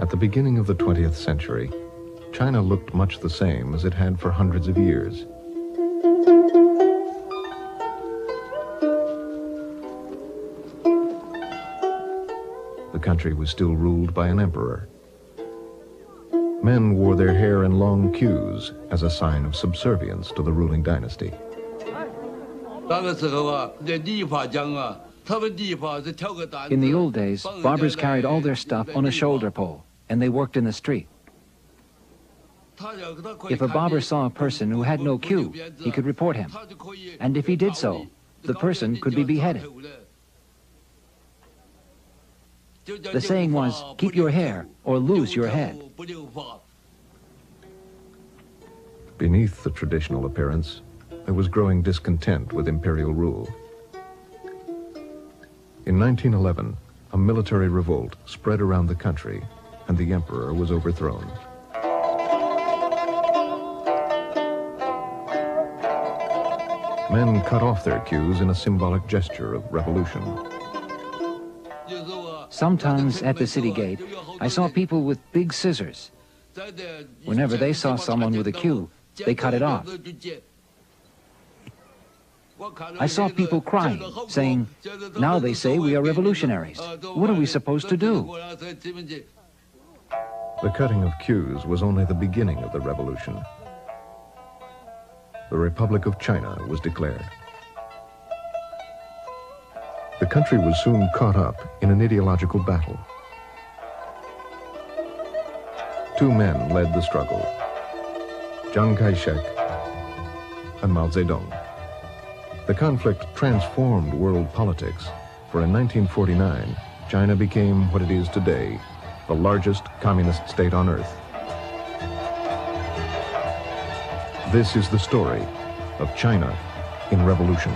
At the beginning of the 20th century, China looked much the same as it had for hundreds of years. The country was still ruled by an emperor. Men wore their hair in long queues as a sign of subservience to the ruling dynasty. In the old days, barbers carried all their stuff on a shoulder pole, and they worked in the street. If a barber saw a person who had no queue, he could report him. And if he did so, the person could be beheaded. The saying was, keep your hair or lose your head. Beneath the traditional appearance, there was growing discontent with imperial rule. In 1911, a military revolt spread around the country, and the emperor was overthrown. Men cut off their queues in a symbolic gesture of revolution. Sometimes at the city gate, I saw people with big scissors. Whenever they saw someone with a queue, they cut it off. I saw people crying, saying, now they say we are revolutionaries. What are we supposed to do? The cutting of queues was only the beginning of the revolution. The Republic of China was declared. The country was soon caught up in an ideological battle. Two men led the struggle, Chiang Kai-shek and Mao Zedong. The conflict transformed world politics, for in 1949, China became what it is today, the largest communist state on earth. This is the story of China in revolution.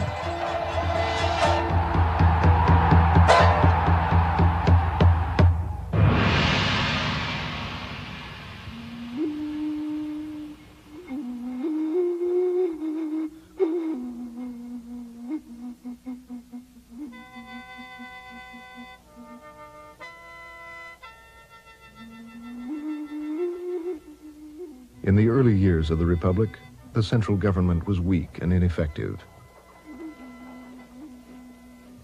In the early years of the Republic, the central government was weak and ineffective.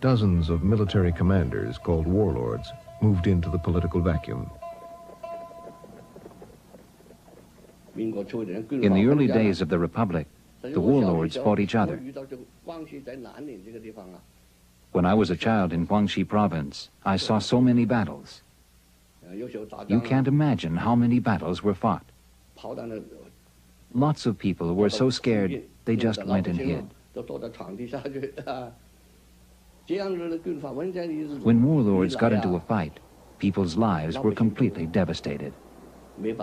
Dozens of military commanders, called warlords, moved into the political vacuum. In the early days of the Republic, the warlords fought each other. When I was a child in Guangxi province, I saw so many battles. You can't imagine how many battles were fought. Lots of people were so scared, they just went and hid. When warlords got into a fight, people's lives were completely devastated. The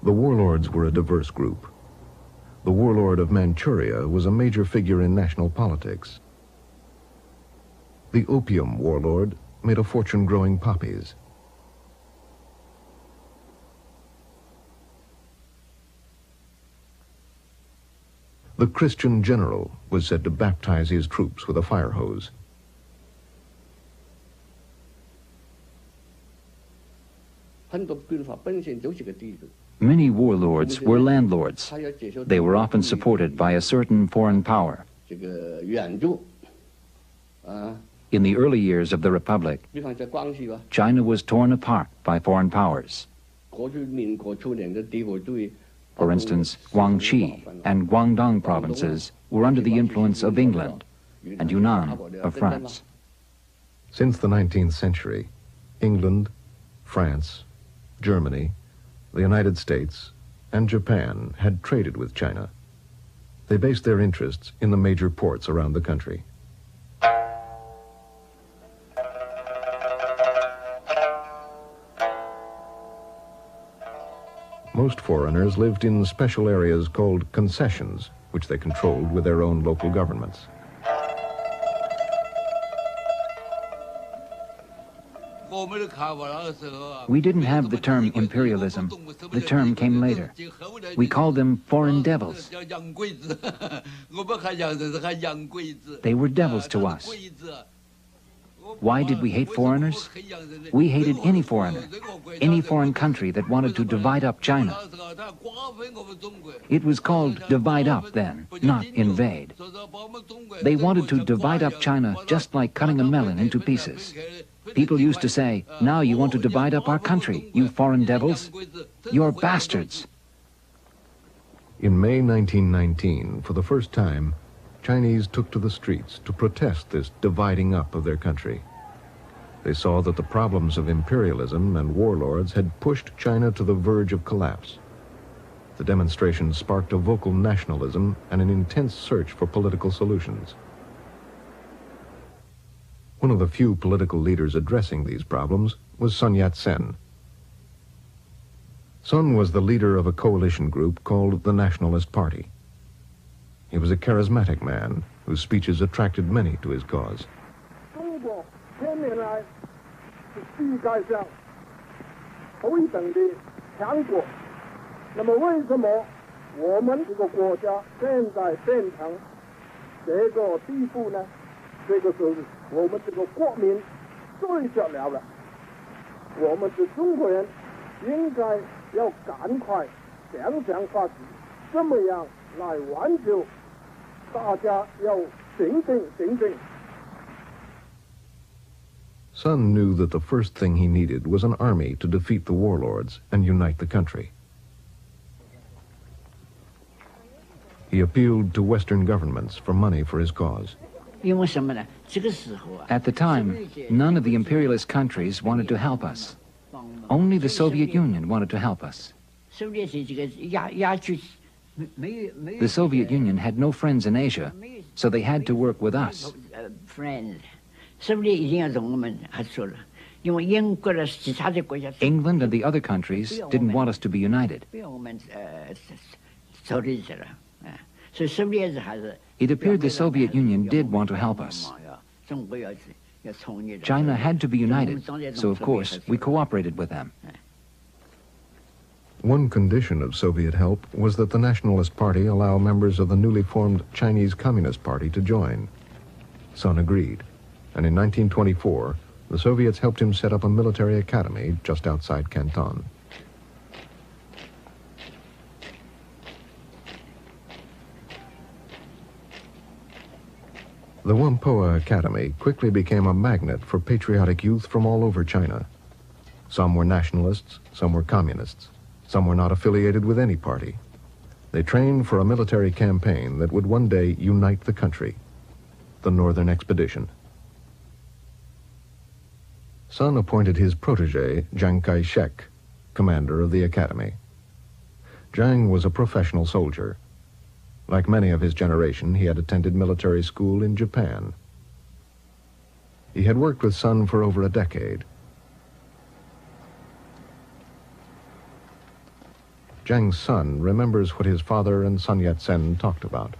warlords were a diverse group. The warlord of Manchuria was a major figure in national politics. The opium warlord made a fortune growing poppies. The Christian general was said to baptize his troops with a fire hose. Many warlords were landlords. They were often supported by a certain foreign power. In the early years of the Republic, China was torn apart by foreign powers. For instance, Guangxi and Guangdong provinces were under the influence of England and Yunnan of France. Since the 19th century, England, France, Germany, the United States, and Japan had traded with China. They based their interests in the major ports around the country. Most foreigners lived in special areas called concessions, which they controlled with their own local governments. We didn't have the term imperialism. The term came later. We called them foreign devils. They were devils to us. Why did we hate foreigners? We hated any foreigner, any foreign country that wanted to divide up China. It was called divide up then, not invade. They wanted to divide up China just like cutting a melon into pieces. People used to say, now you want to divide up our country, you foreign devils. You're bastards. In May 1919, for the first time, Chinese took to the streets to protest this dividing up of their country. They saw that the problems of imperialism and warlords had pushed China to the verge of collapse. The demonstrations sparked a vocal nationalism and an intense search for political solutions. One of the few political leaders addressing these problems was Sun Yat-sen. Sun was the leader of a coalition group called the Nationalist Party. He was a charismatic man whose speeches attracted many to his cause. Sun knew that the first thing he needed was an army to defeat the warlords and unite the country. He appealed to Western governments for money for his cause. At the time, none of the imperialist countries wanted to help us. Only the Soviet Union wanted to help us. The Soviet Union had no friends in Asia, so they had to work with us. England and the other countries didn't want us to be united. It appeared the Soviet Union did want to help us. China had to be united, so of course we cooperated with them. One condition of Soviet help was that the Nationalist Party allow members of the newly formed Chinese Communist Party to join. Sun agreed, and in 1924, the Soviets helped him set up a military academy just outside Canton. The Whampoa Academy quickly became a magnet for patriotic youth from all over China. Some were nationalists, some were communists. Some were not affiliated with any party. They trained for a military campaign that would one day unite the country, the Northern Expedition. Sun appointed his protege, Chiang Kai-shek, commander of the academy. Chiang was a professional soldier. Like many of his generation, he had attended military school in Japan. He had worked with Sun for over a decade. Chiang's son remembers what his father and Sun Yat-sen talked about.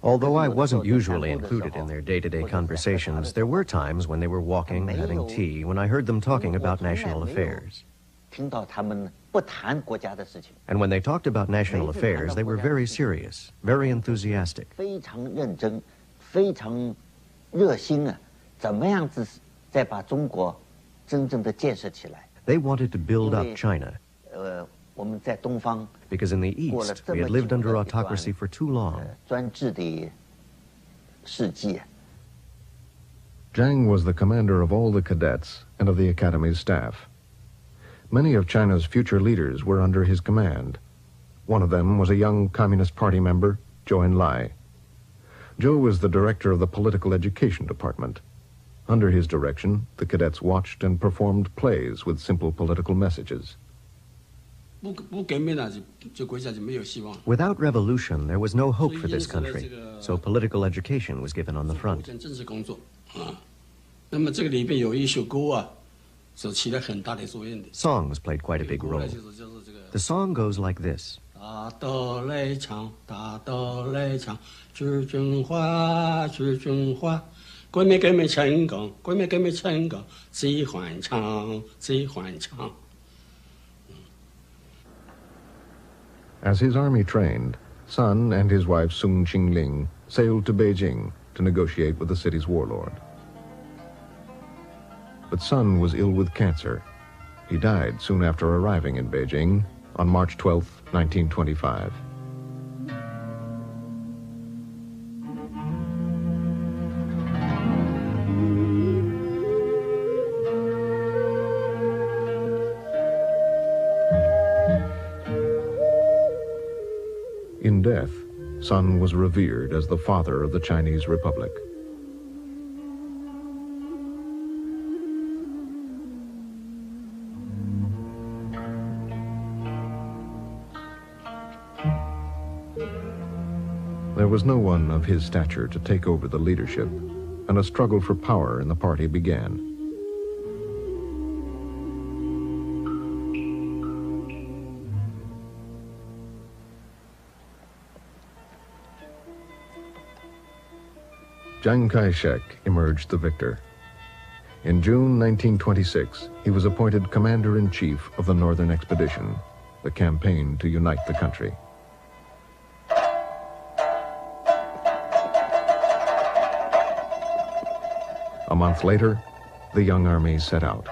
Although I wasn't usually included in their day-to-day conversations, there were times when they were walking, having tea, when I heard them talking about national affairs. And when they talked about national affairs, they were very serious, very enthusiastic. They wanted to build up China, because in the East, we had lived under autocracy for too long. Chiang was the commander of all the cadets and of the academy's staff. Many of China's future leaders were under his command. One of them was a young Communist Party member, Zhou Enlai. Zhou was the director of the political education department. Under his direction, the cadets watched and performed plays with simple political messages. Without revolution, there was no hope for this country, so political education was given on the front. Songs played quite a big role. The song goes like this. As his army trained, Sun and his wife Sung Ching-ling sailed to Beijing to negotiate with the city's warlord. But Sun was ill with cancer. He died soon after arriving in Beijing on March 12, 1925. In death, Sun was revered as the father of the Chinese Republic. There was no one of his stature to take over the leadership, and a struggle for power in the party began. Chiang Kai-shek emerged the victor. In June 1926, he was appointed Commander-in-Chief of the Northern Expedition, the campaign to unite the country. A month later, the young army set out.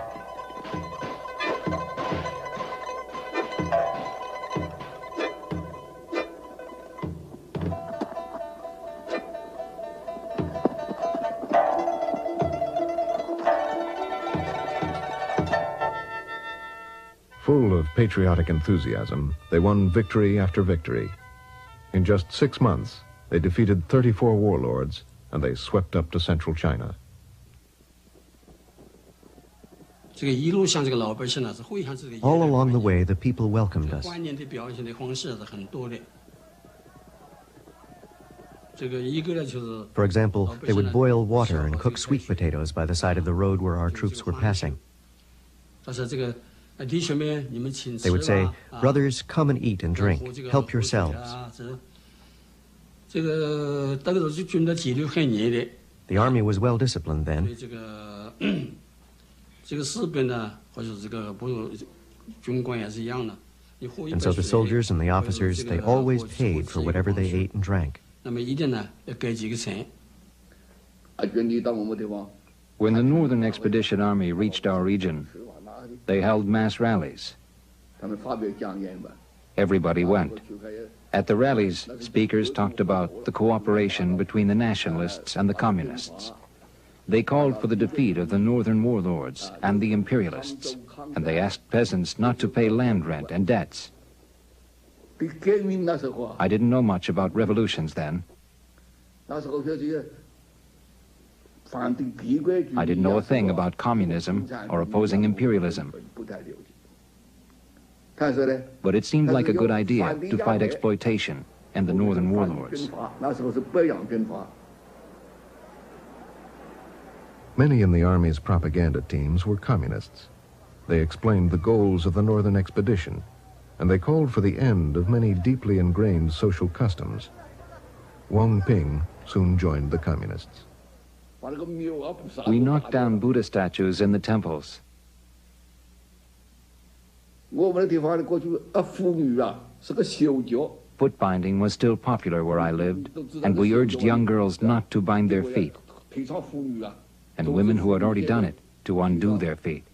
Full of patriotic enthusiasm, they won victory after victory. In just 6 months, they defeated 34 warlords, and they swept up to central China. All along the way, the people welcomed us. For example, they would boil water and cook sweet potatoes by the side of the road where our troops were passing. They would say, "Brothers, come and eat and drink. Help yourselves." The army was well disciplined then. And so the soldiers and the officers, they always paid for whatever they ate and drank. When the Northern Expedition Army reached our region, they held mass rallies. Everybody went. At the rallies, speakers talked about the cooperation between the nationalists and the communists. They called for the defeat of the northern warlords and the imperialists, and they asked peasants not to pay land rent and debts. I didn't know much about revolutions then. I didn't know a thing about communism or opposing imperialism. But it seemed like a good idea to fight exploitation and the northern warlords. Many in the Army's propaganda teams were communists. They explained the goals of the Northern Expedition, and they called for the end of many deeply ingrained social customs. Wang Ping soon joined the communists. We knocked down Buddha statues in the temples. Foot binding was still popular where I lived, and we urged young girls not to bind their feet, and women who had already done it to undo their feet.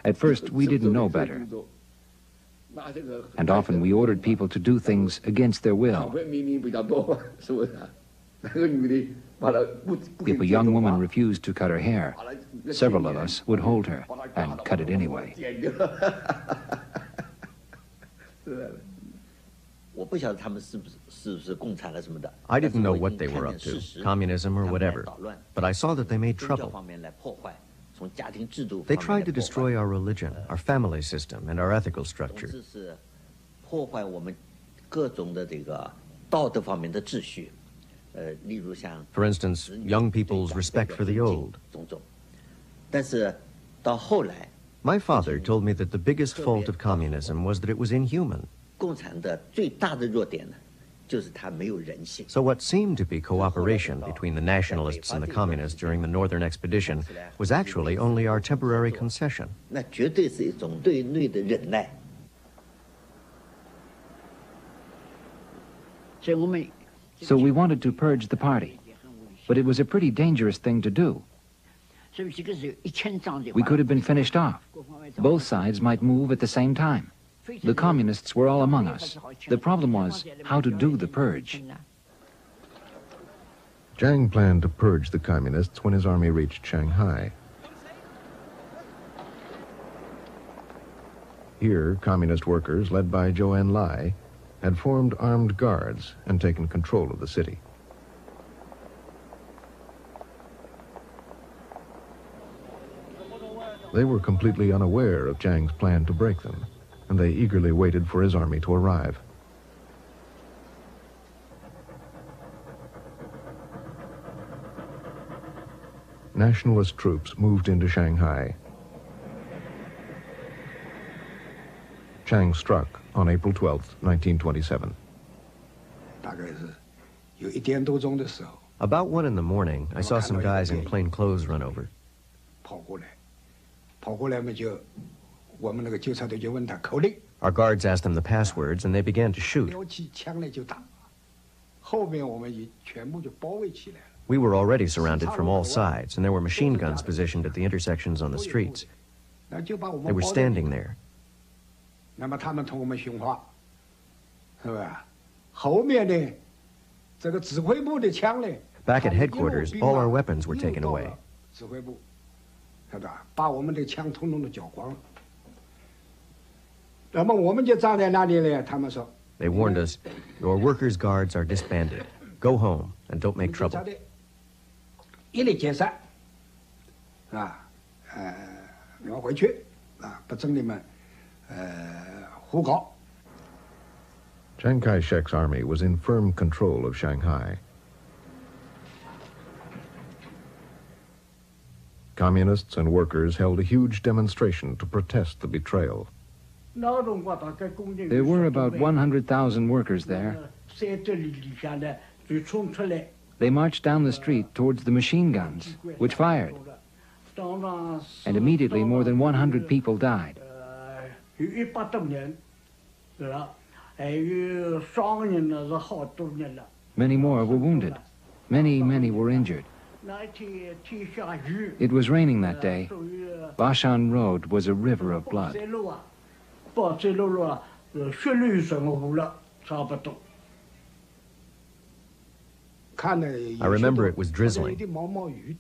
At first, we didn't know better, and often we ordered people to do things against their will. If a young woman refused to cut her hair, several of us would hold her and cut it anyway. I didn't know what they were up to, communism or whatever, but I saw that they made trouble. They tried to destroy our religion, our family system, and our ethical structure. For instance, young people's respect for the old. My father told me that the biggest fault of communism was that it was inhuman. So what seemed to be cooperation between the nationalists and the communists during the northern expedition was actually only our temporary concession. So we wanted to purge the party, but it was a pretty dangerous thing to do. We could have been finished off. Both sides might move at the same time. The communists were all among us. The problem was how to do the purge. Chiang planned to purge the communists when his army reached Shanghai. Here, communist workers, led by Zhou Enlai, had formed armed guards and taken control of the city. They were completely unaware of Chiang's plan to break them, and they eagerly waited for his army to arrive. Nationalist troops moved into Shanghai. Chiang struck on April 12, 1927. About 1 in the morning, I saw some guys in plain clothes run over. Our guards asked them the passwords, and they began to shoot. We were already surrounded from all sides, and there were machine guns positioned at the intersections on the streets. They were standing there. Back at headquarters, all our weapons were taken away. They warned us, your workers' guards are disbanded. Go home and don't make trouble. Chiang Kai-shek's army was in firm control of Shanghai. Communists and workers held a huge demonstration to protest the betrayal. There were about 100,000 workers there. They marched down the street towards the machine guns, which fired. And immediately more than 100 people died. Many more were wounded. Many were injured. It was raining that day. Bashan Road was a river of blood. I remember it was drizzling, and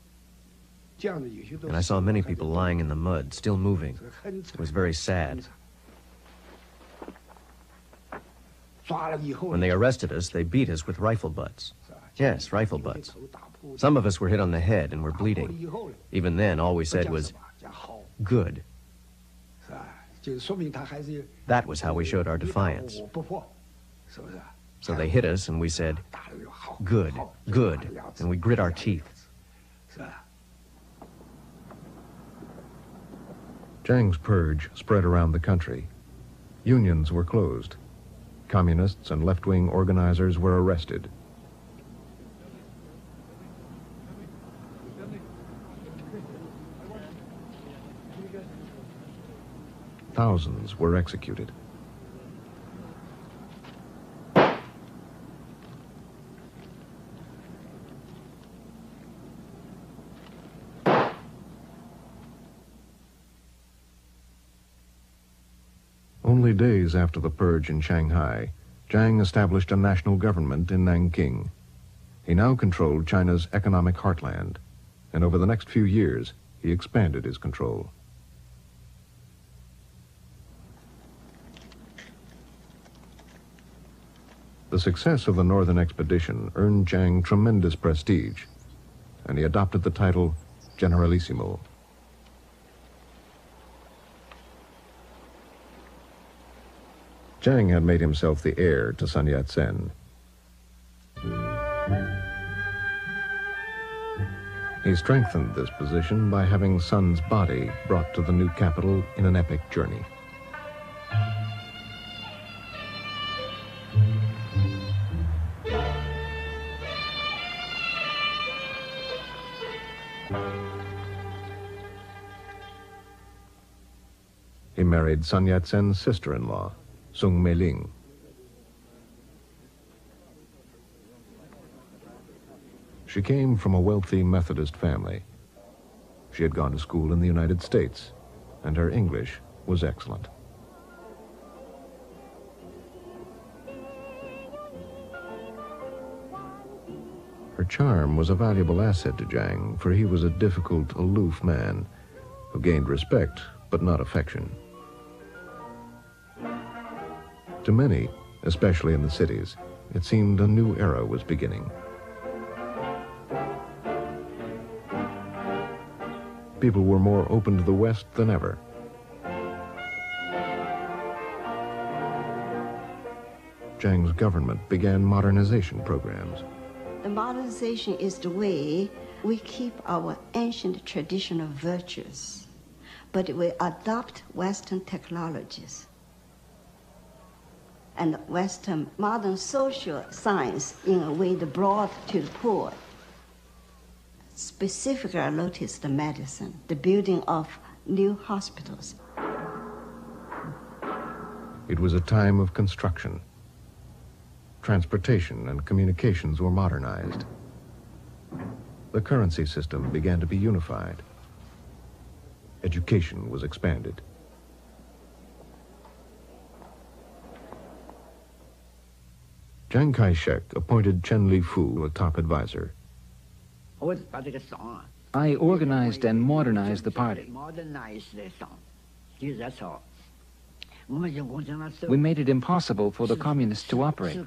I saw many people lying in the mud, still moving. It was very sad. When they arrested us, they beat us with rifle butts. Yes, rifle butts. Some of us were hit on the head and were bleeding. Even then, all we said was, good. That was how we showed our defiance. So they hit us and we said, good, good, and we grit our teeth. Chiang's purge spread around the country. Unions were closed. Communists and left-wing organizers were arrested. Thousands were executed. Only days after the purge in Shanghai, Chiang established a national government in Nanking. He now controlled China's economic heartland, and over the next few years, he expanded his control. The success of the Northern Expedition earned Chiang tremendous prestige, and he adopted the title Generalissimo. Chiang had made himself the heir to Sun Yat-sen. He strengthened this position by having Sun's body brought to the new capital in an epic journey. He married Sun Yat-sen's sister-in-law, Sung Mei-ling. She came from a wealthy Methodist family. She had gone to school in the United States, and her English was excellent. Her charm was a valuable asset to Jiang, for he was a difficult, aloof man who gained respect but not affection. To many, especially in the cities, it seemed a new era was beginning. People were more open to the West than ever. Jiang's government began modernization programs. The modernization is the way we keep our ancient traditional virtues, but we adopt Western technologies and Western modern social science in a way that brought to the poor. Specifically, I noticed the medicine, the building of new hospitals. It was a time of construction. Transportation and communications were modernized. The currency system began to be unified. Education was expanded. Chiang Kai-shek appointed Chen Li-fu a top advisor. I organized and modernized the party. We made it impossible for the communists to operate.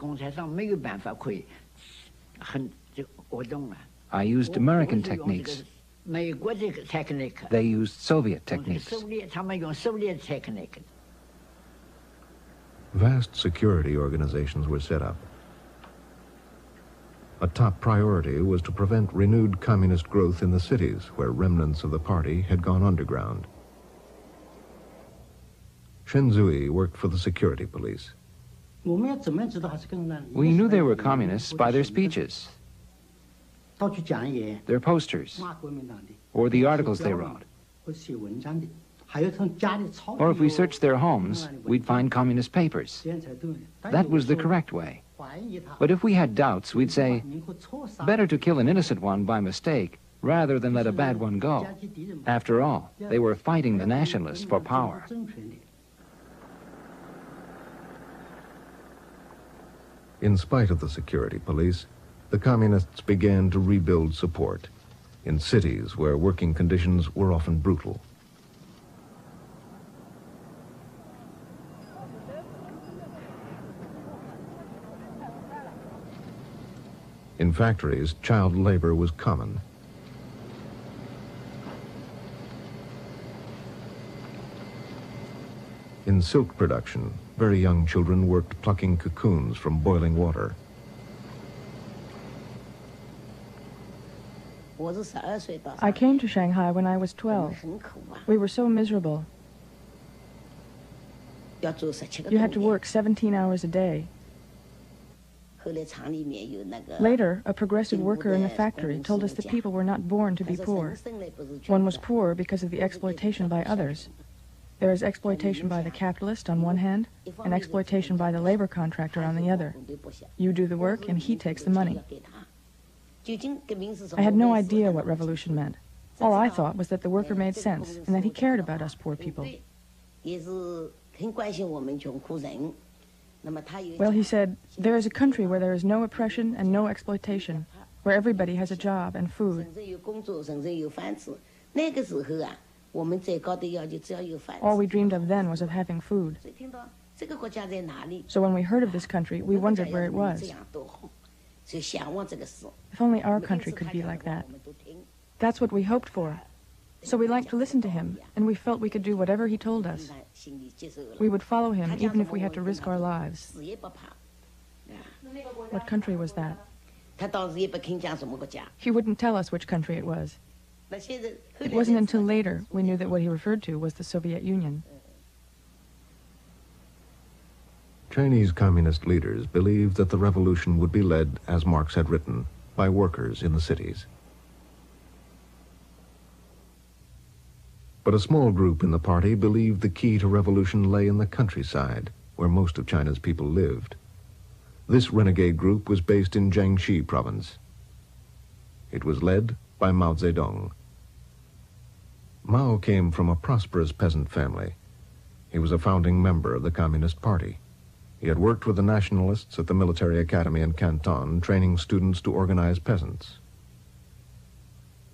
I used American techniques. They used Soviet techniques. Vast security organizations were set up. A top priority was to prevent renewed communist growth in the cities where remnants of the party had gone underground. Shen Zui worked for the security police. We knew they were communists by their speeches, their posters, or the articles they wrote. Or if we searched their homes, we'd find communist papers. That was the correct way. But if we had doubts, we'd say, better to kill an innocent one by mistake rather than let a bad one go. After all, they were fighting the nationalists for power. In spite of the security police, the communists began to rebuild support in cities where working conditions were often brutal. In factories, child labor was common. In silk production, very young children worked plucking cocoons from boiling water. I came to Shanghai when I was 12. We were so miserable. You had to work 17 hours a day. Later, a progressive worker in the factory told us that people were not born to be poor. One was poor because of the exploitation by others. There is exploitation by the capitalist on one hand, and exploitation by the labor contractor on the other. You do the work, and he takes the money. I had no idea what revolution meant. All I thought was that the worker made sense, and that he cared about us poor people. Well, he said, there is a country where there is no oppression and no exploitation, where everybody has a job and food. All we dreamed of then was of having food. So when we heard of this country, we wondered where it was. If only our country could be like that. That's what we hoped for. So we liked to listen to him, and we felt we could do whatever he told us. We would follow him even if we had to risk our lives. What country was that? He wouldn't tell us which country it was. It wasn't until later we knew that what he referred to was the Soviet Union. Chinese communist leaders believed that the revolution would be led, as Marx had written, by workers in the cities. But a small group in the party believed the key to revolution lay in the countryside, where most of China's people lived. This renegade group was based in Jiangxi province. It was led by Mao Zedong. Mao came from a prosperous peasant family. He was a founding member of the Communist Party. He had worked with the nationalists at the military academy in Canton, training students to organize peasants.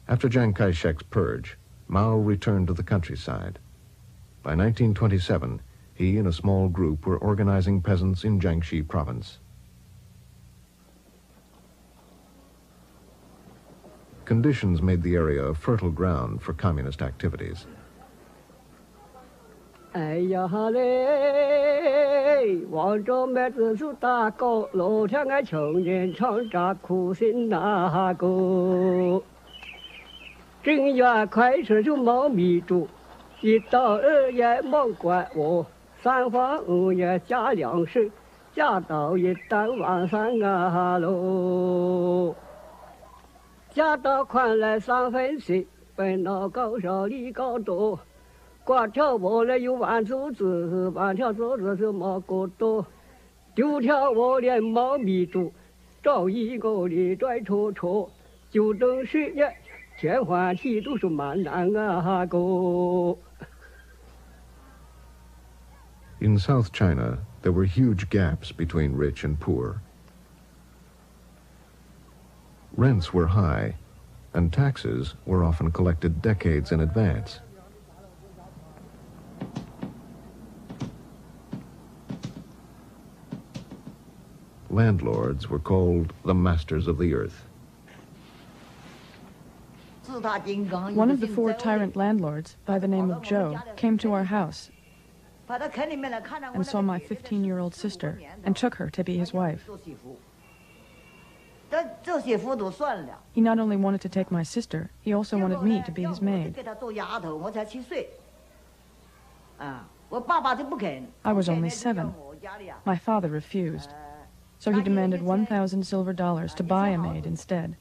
After Chiang Kai-shek's purge, Mao returned to the countryside. By 1927, he and a small group were organizing peasants in Jiangxi province. Conditions made the area a fertile ground for communist activities. 哎呀哈嘞，望着麦子树大高，楼上俺青年唱着苦心那歌。正月开始就忙米煮，一到2月忙管我，3房5月加粮食，加到一旦晚上啊喽。加到宽来3分4，本到高烧里高多。 挂条我来有万竹子，万条竹子是毛骨头，丢条我连毛米煮，找一个里拽戳戳，就等10月，天换地都是蛮难啊个。 In South China, there were huge gaps between rich and poor. Rents were high, and taxes were often collected decades in advance. Landlords were called the masters of the earth. One of the 4 tyrant landlords, by the name of Zhou, came to our house and saw my 15-year-old sister and took her to be his wife. He not only wanted to take my sister, he also wanted me to be his maid. I was only 7. My father refused. So he demanded 1,000 silver dollars to buy a maid instead.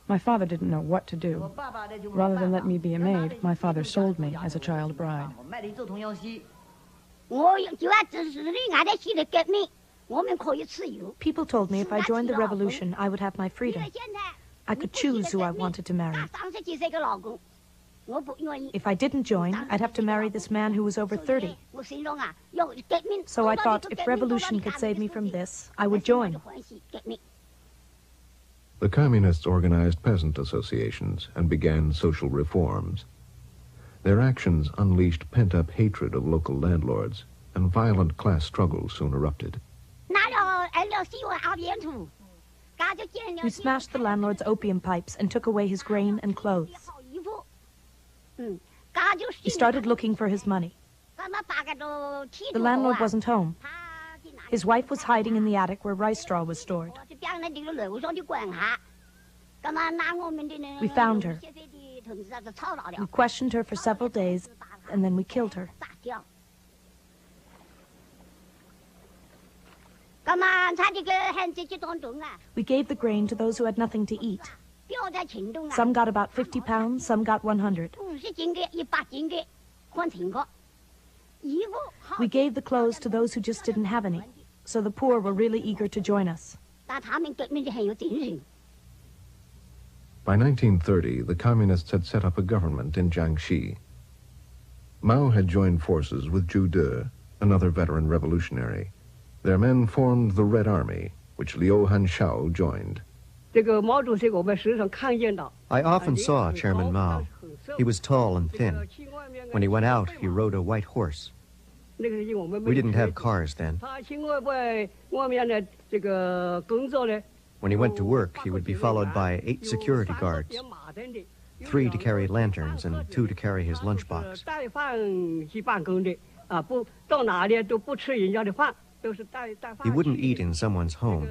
My father didn't know what to do. Rather than let me be a maid, my father sold me as a child bride. People told me if I joined the revolution, I would have my freedom. I could choose who I wanted to marry. If I didn't join, I'd have to marry this man who was over 30. So I thought if revolution could save me from this, I would join. The communists organized peasant associations and began social reforms. Their actions unleashed pent-up hatred of local landlords, and violent class struggles soon erupted. We smashed the landlord's opium pipes and took away his grain and clothes. He started looking for his money. The landlord wasn't home. His wife was hiding in the attic where rice straw was stored. We found her. We questioned her for several days, and then we killed her. We gave the grain to those who had nothing to eat. Some got about 50 pounds, some got 100. We gave the clothes to those who just didn't have any, so the poor were really eager to join us. By 1930, the communists had set up a government in Jiangxi. Mao had joined forces with Zhu De, another veteran revolutionary. Their men formed the Red Army, which Liu Hanshao joined. I often saw Chairman Mao. He was tall and thin. When he went out, he rode a white horse. We didn't have cars then. When he went to work, he would be followed by 8 security guards, 3 to carry lanterns and 2 to carry his lunchbox. He wouldn't eat in someone's home.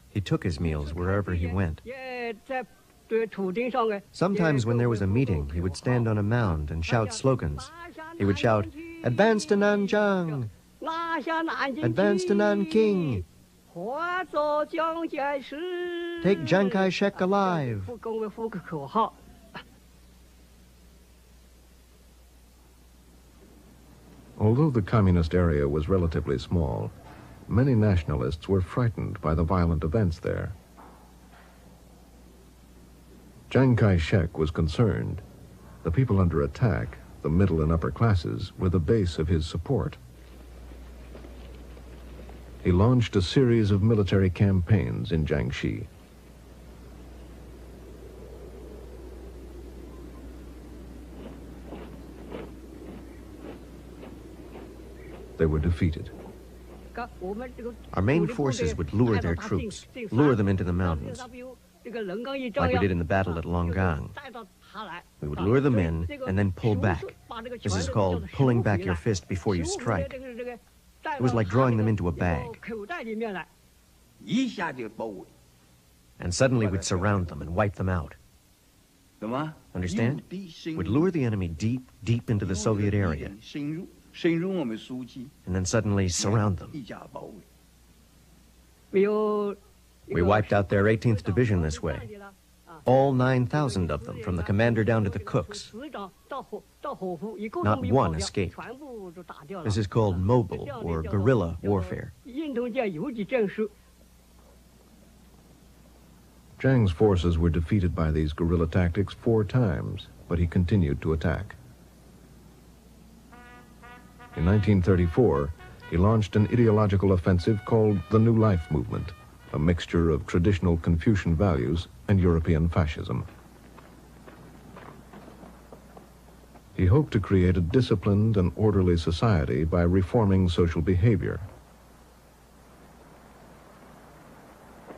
He took his meals wherever he went. Sometimes when there was a meeting, he would stand on a mound and shout slogans. He would shout, "Advance to Nanjing! Advance to Nanking! Take Chiang Kai-shek alive!" Although the communist area was relatively small, many nationalists were frightened by the violent events there. Chiang Kai-shek was concerned. The people under attack, the middle and upper classes, were the base of his support. He launched a series of military campaigns in Jiangxi. They were defeated. Our main forces would lure their troops, lure them into the mountains, like we did in the battle at Longgang. We would lure them in and then pull back. This is called pulling back your fist before you strike. It was like drawing them into a bag. And suddenly we'd surround them and wipe them out. Understand? We'd lure the enemy deep, deep into the Soviet area, and then suddenly surround them. We wiped out their 18th Division this way. All 9,000 of them, from the commander down to the cooks. Not one escaped. This is called mobile or guerrilla warfare. Chiang's forces were defeated by these guerrilla tactics 4 times, but he continued to attack. In 1934, he launched an ideological offensive called the New Life Movement, a mixture of traditional Confucian values and European fascism. He hoped to create a disciplined and orderly society by reforming social behavior.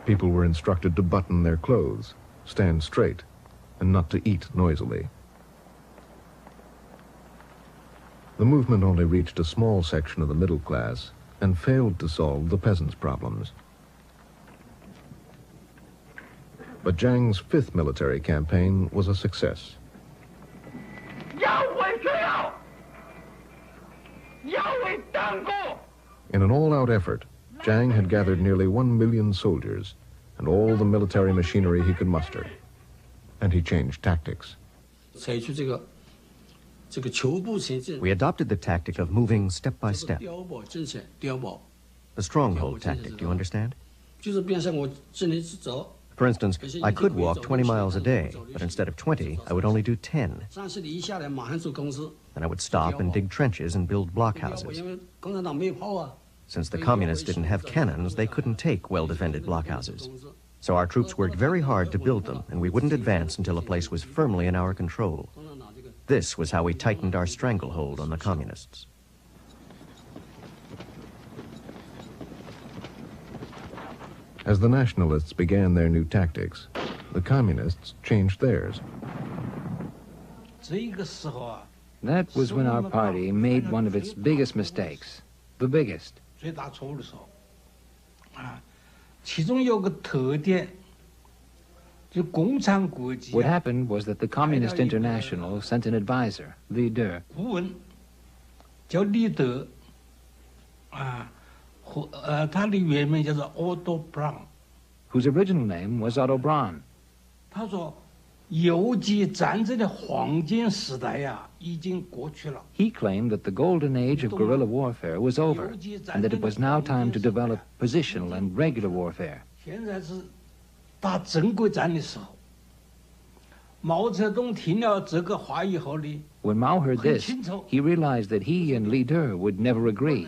People were instructed to button their clothes, stand straight, and not to eat noisily. The movement only reached a small section of the middle class and failed to solve the peasants' problems. But Chiang's 5th military campaign was a success. In an all-out effort, Chiang had gathered nearly 1 million soldiers and all the military machinery he could muster. And he changed tactics. We adopted the tactic of moving step by step. The stronghold tactic, do you understand? For instance, I could walk 20 miles a day, but instead of 20, I would only do 10. Then I would stop and dig trenches and build blockhouses. Since the communists didn't have cannons, they couldn't take well-defended blockhouses. So our troops worked very hard to build them, and we wouldn't advance until a place was firmly in our control. This was how we tightened our stranglehold on the communists. As the nationalists began their new tactics, the communists changed theirs. That was when our party made one of its biggest mistakes, the biggest. What happened was that the Communist International sent an advisor, leader, whose original name was Otto Braun. He claimed that the golden age of guerrilla warfare was over and that it was now time to develop positional and regular warfare. When Mao heard this, he realized that he and Li De would never agree.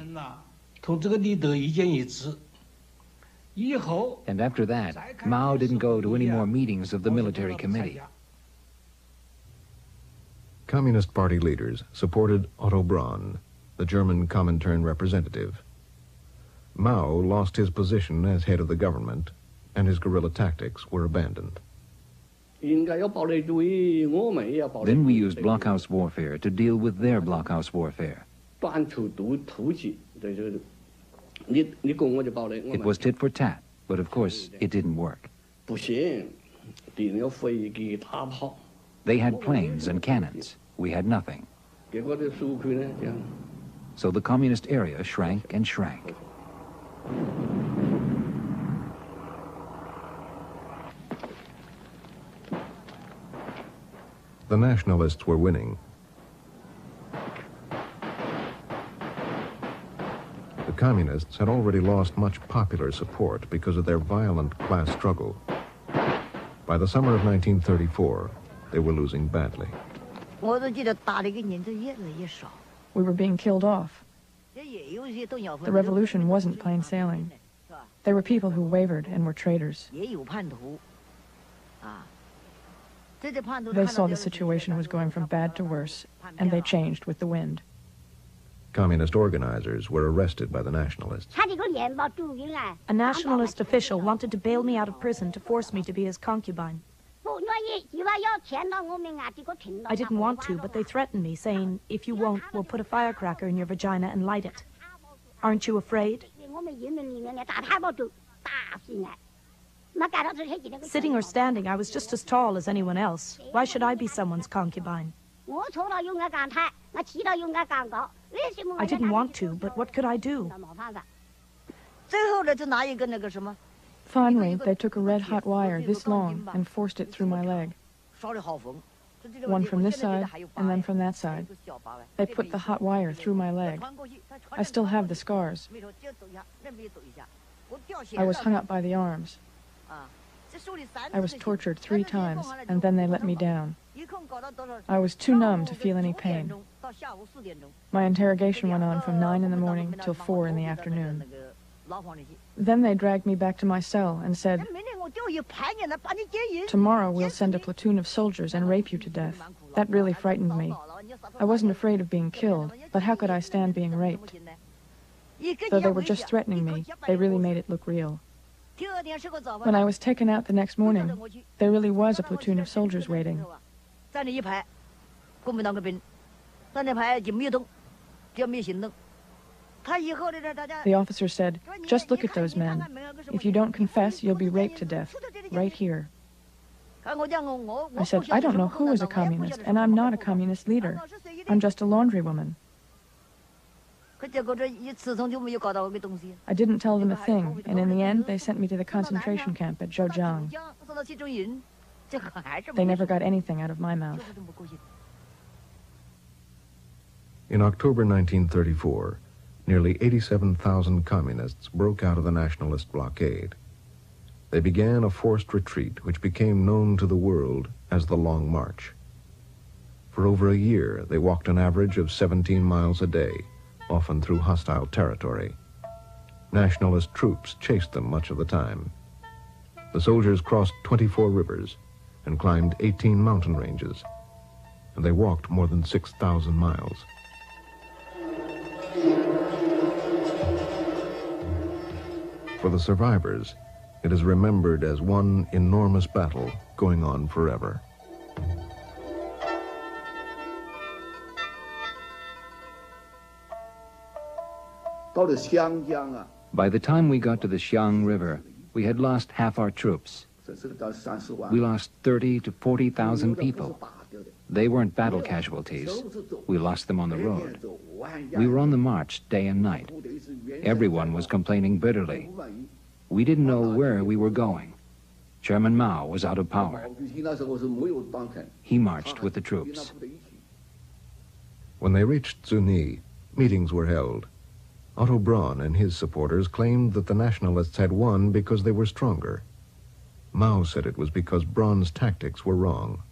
And after that, Mao didn't go to any more meetings of the military committee. Communist Party leaders supported Otto Braun, the German Comintern representative. Mao lost his position as head of the government, and his guerrilla tactics were abandoned. Then we used blockhouse warfare to deal with their blockhouse warfare. It was tit for tat, but of course it didn't work. They had planes and cannons. We had nothing. So the communist area shrank and shrank. The nationalists were winning. communists had already lost much popular support because of their violent class struggle. By the summer of 1934, they were losing badly. We were being killed off. The revolution wasn't plain sailing. There were people who wavered and were traitors. They saw the situation was going from bad to worse, and they changed with the wind. Communist organizers were arrested by the nationalists. A nationalist official wanted to bail me out of prison to force me to be his concubine. I didn't want to, but they threatened me, saying, if you won't, we'll put a firecracker in your vagina and light it. Aren't you afraid? Sitting or standing, I was just as tall as anyone else. Why should I be someone's concubine? I didn't want to, but what could I do? Finally, they took a red-hot wire this long and forced it through my leg. One from this side, and then from that side. They put the hot wire through my leg. I still have the scars. I was hung up by the arms. I was tortured 3 times, and then they let me down. I was too numb to feel any pain. My interrogation went on from 9 in the morning till 4 in the afternoon. Then they dragged me back to my cell and said, "Tomorrow we'll send a platoon of soldiers and rape you to death." That really frightened me. I wasn't afraid of being killed, but how could I stand being raped? Though they were just threatening me, they really made it look real. When I was taken out the next morning, there really was a platoon of soldiers waiting. The officer said, "Just look at those men. If you don't confess, you'll be raped to death, right here." I said, "I don't know who is a communist, and I'm not a communist leader. I'm just a laundrywoman." I didn't tell them a thing, and in the end, they sent me to the concentration camp at Zhejiang. They never got anything out of my mouth. In October 1934, nearly 87,000 communists broke out of the nationalist blockade. They began a forced retreat which became known to the world as the Long March. For over a year, they walked an average of 17 miles a day, often through hostile territory. Nationalist troops chased them much of the time. The soldiers crossed 24 rivers and climbed 18 mountain ranges, and they walked more than 6,000 miles. For the survivors, it is remembered as one enormous battle going on forever. By the time we got to the Xiang River, we had lost half our troops. We lost 30 to 40,000 people. They weren't battle casualties. We lost them on the road. We were on the march day and night. Everyone was complaining bitterly. We didn't know where we were going. Chairman Mao was out of power. He marched with the troops. When they reached Zuni, meetings were held. Otto Braun and his supporters claimed that the nationalists had won because they were stronger. Mao said it was because Braun's tactics were wrong.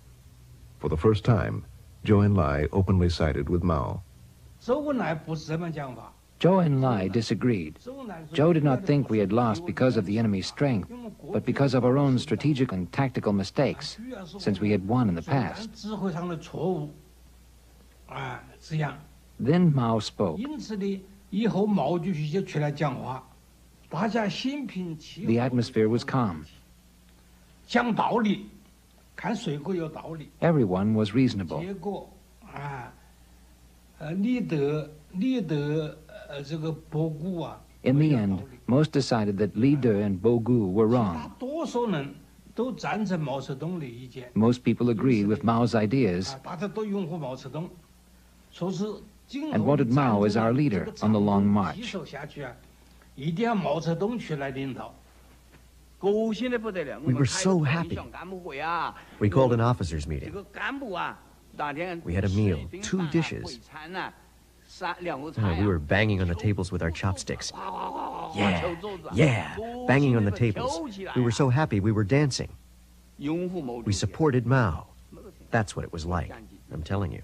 For the first time, Zhou Enlai openly sided with Mao. Zhou Enlai disagreed. Zhou did not think we had lost because of the enemy's strength, but because of our own strategic and tactical mistakes, since we had won in the past. Then Mao spoke. The atmosphere was calm. Everyone was reasonable. In the end, most decided that Li De and Bogu were wrong. Most people agreed with Mao's ideas and wanted Mao as our leader on the Long March. We were so happy. We called an officers' meeting. We had a meal, 2 dishes. We were banging on the tables with our chopsticks. Yeah, yeah, banging on the tables. We were so happy we were dancing. We supported Mao. That's what it was like, I'm telling you.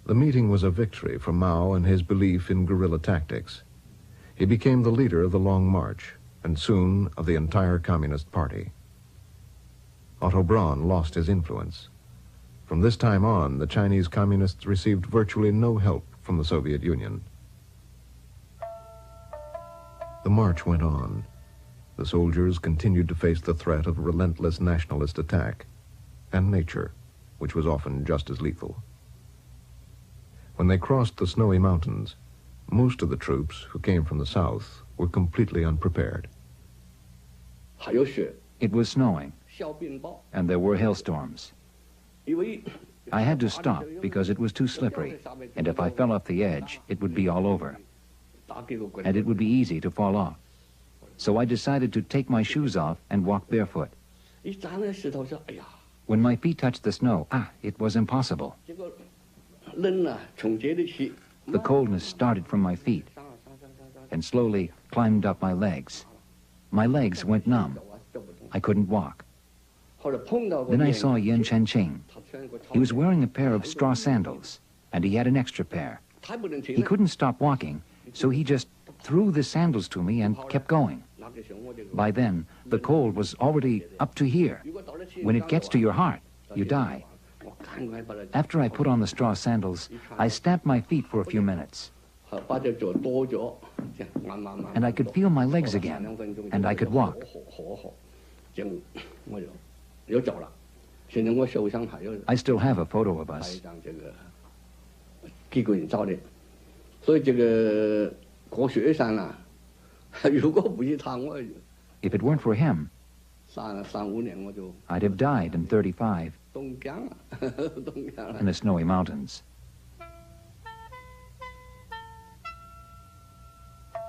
The meeting was a victory for Mao and his belief in guerrilla tactics. He became the leader of the Long March, and soon of the entire Communist Party. Otto Braun lost his influence. From this time on, the Chinese Communists received virtually no help from the Soviet Union. The march went on. The soldiers continued to face the threat of relentless nationalist attack, and nature, which was often just as lethal. When they crossed the snowy mountains, most of the troops who came from the south were completely unprepared. It was snowing, and there were hailstorms. I had to stop because it was too slippery, and if I fell off the edge, it would be all over. And it would be easy to fall off. So I decided to take my shoes off and walk barefoot. When my feet touched the snow, it was impossible. The coldness started from my feet and slowly climbed up my legs. My legs went numb. I couldn't walk. Then I saw Yan Chenqing. He was wearing a pair of straw sandals, and he had an extra pair. He couldn't stop walking, so he just threw the sandals to me and kept going. By then, the cold was already up to here. When it gets to your heart, you die. After I put on the straw sandals, I stamped my feet for a few minutes. And I could feel my legs again, and I could walk. I still have a photo of us. If it weren't for him, I'd have died in 35 in the snowy mountains.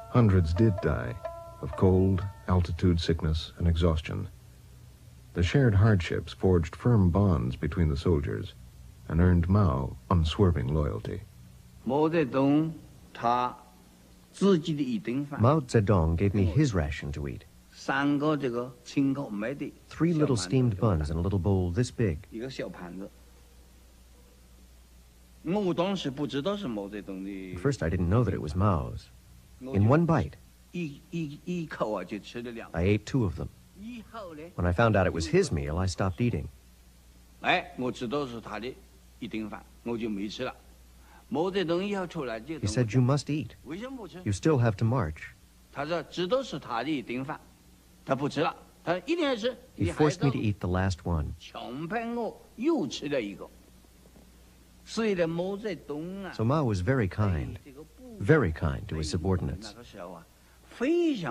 Hundreds did die of cold, altitude sickness, and exhaustion. The shared hardships forged firm bonds between the soldiers and earned Mao unswerving loyalty. Mao Zedong gave me his ration to eat. 3 little steamed buns in a little bowl this big. At first I didn't know that it was Mao's. In one bite, I ate 2 of them. When I found out it was his meal, I stopped eating. He said, "You must eat. You still have to march." He forced me to eat the last one. So Mao was very kind to his subordinates. He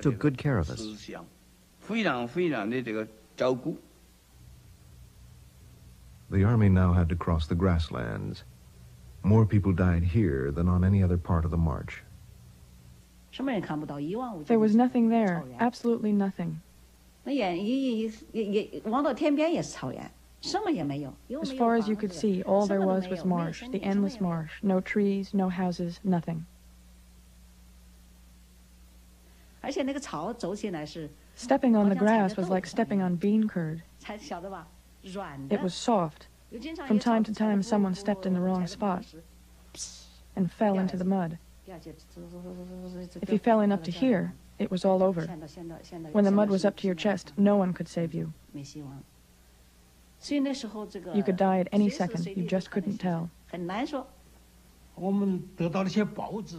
took good care of us. The army now had to cross the grasslands. More people died here than on any other part of the march. There was nothing there, absolutely nothing. As far as you could see, all there was marsh, the endless marsh. No trees, no houses, nothing. Stepping on the grass was like stepping on bean curd. It was soft. From time to time, someone stepped in the wrong spot and fell into the mud. If you fell in up to here, it was all over. When the mud was up to your chest, no one could save you. You could die at any second. You just couldn't tell.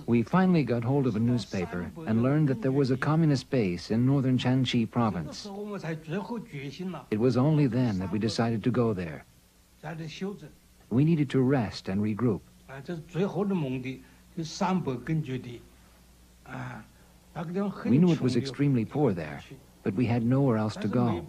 We finally got hold of a newspaper and learned that there was a communist base in northern Shanxi province. It was only then that we decided to go there. We needed to rest and regroup. We knew it was extremely poor there, but we had nowhere else to go.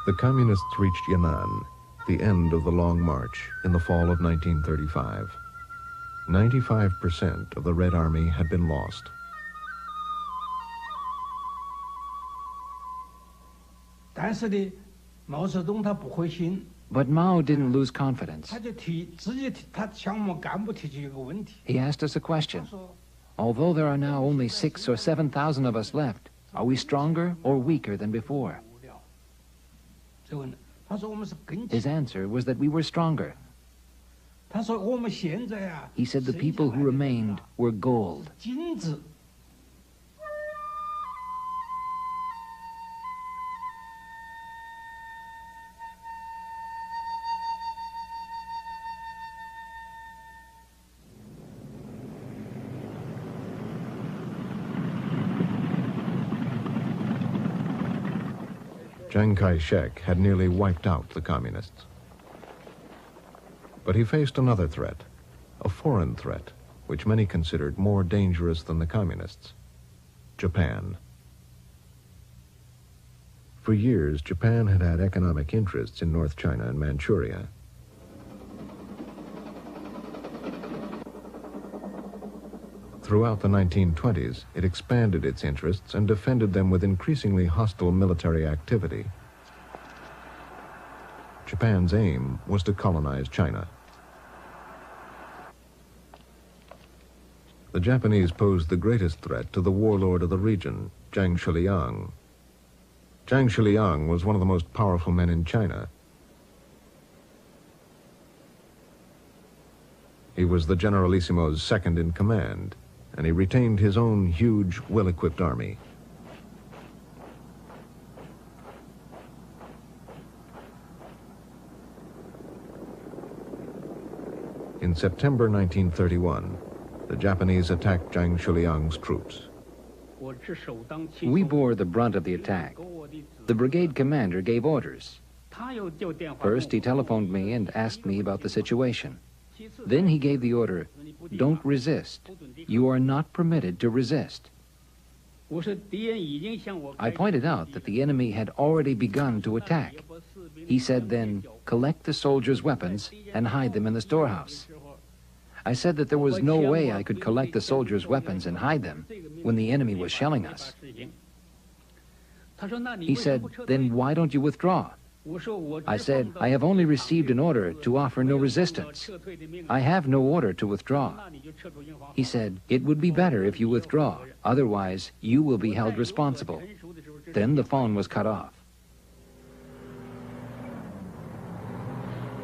The Communists reached Yan'an, the end of the Long March, in the fall of 1935. 95% of the Red Army had been lost. But Mao didn't lose confidence. He asked us a question. Although there are now only 6,000 or 7,000 of us left, are we stronger or weaker than before? His answer was that we were stronger. He said the people who remained were gold. Chiang Kai-shek had nearly wiped out the communists. But he faced another threat, a foreign threat, which many considered more dangerous than the communists: Japan. For years, Japan had had economic interests in North China and Manchuria. Throughout the 1920s, it expanded its interests and defended them with increasingly hostile military activity. Japan's aim was to colonize China. The Japanese posed the greatest threat to the warlord of the region, Zhang Shiliang. Zhang Shiliang was one of the most powerful men in China. He was the Generalissimo's second in command, and he retained his own huge, well-equipped army. In September 1931, the Japanese attacked Zhang Shiliang's troops. We bore the brunt of the attack. The brigade commander gave orders. First, he telephoned me and asked me about the situation. Then he gave the order, "Don't resist. You are not permitted to resist." I pointed out that the enemy had already begun to attack. He said then, "Collect the soldiers' weapons and hide them in the storehouse." I said that there was no way I could collect the soldiers' weapons and hide them when the enemy was shelling us. He said, "Then why don't you withdraw?" I said, "I have only received an order to offer no resistance. I have no order to withdraw." He said, "It would be better if you withdraw, otherwise you will be held responsible." Then the phone was cut off.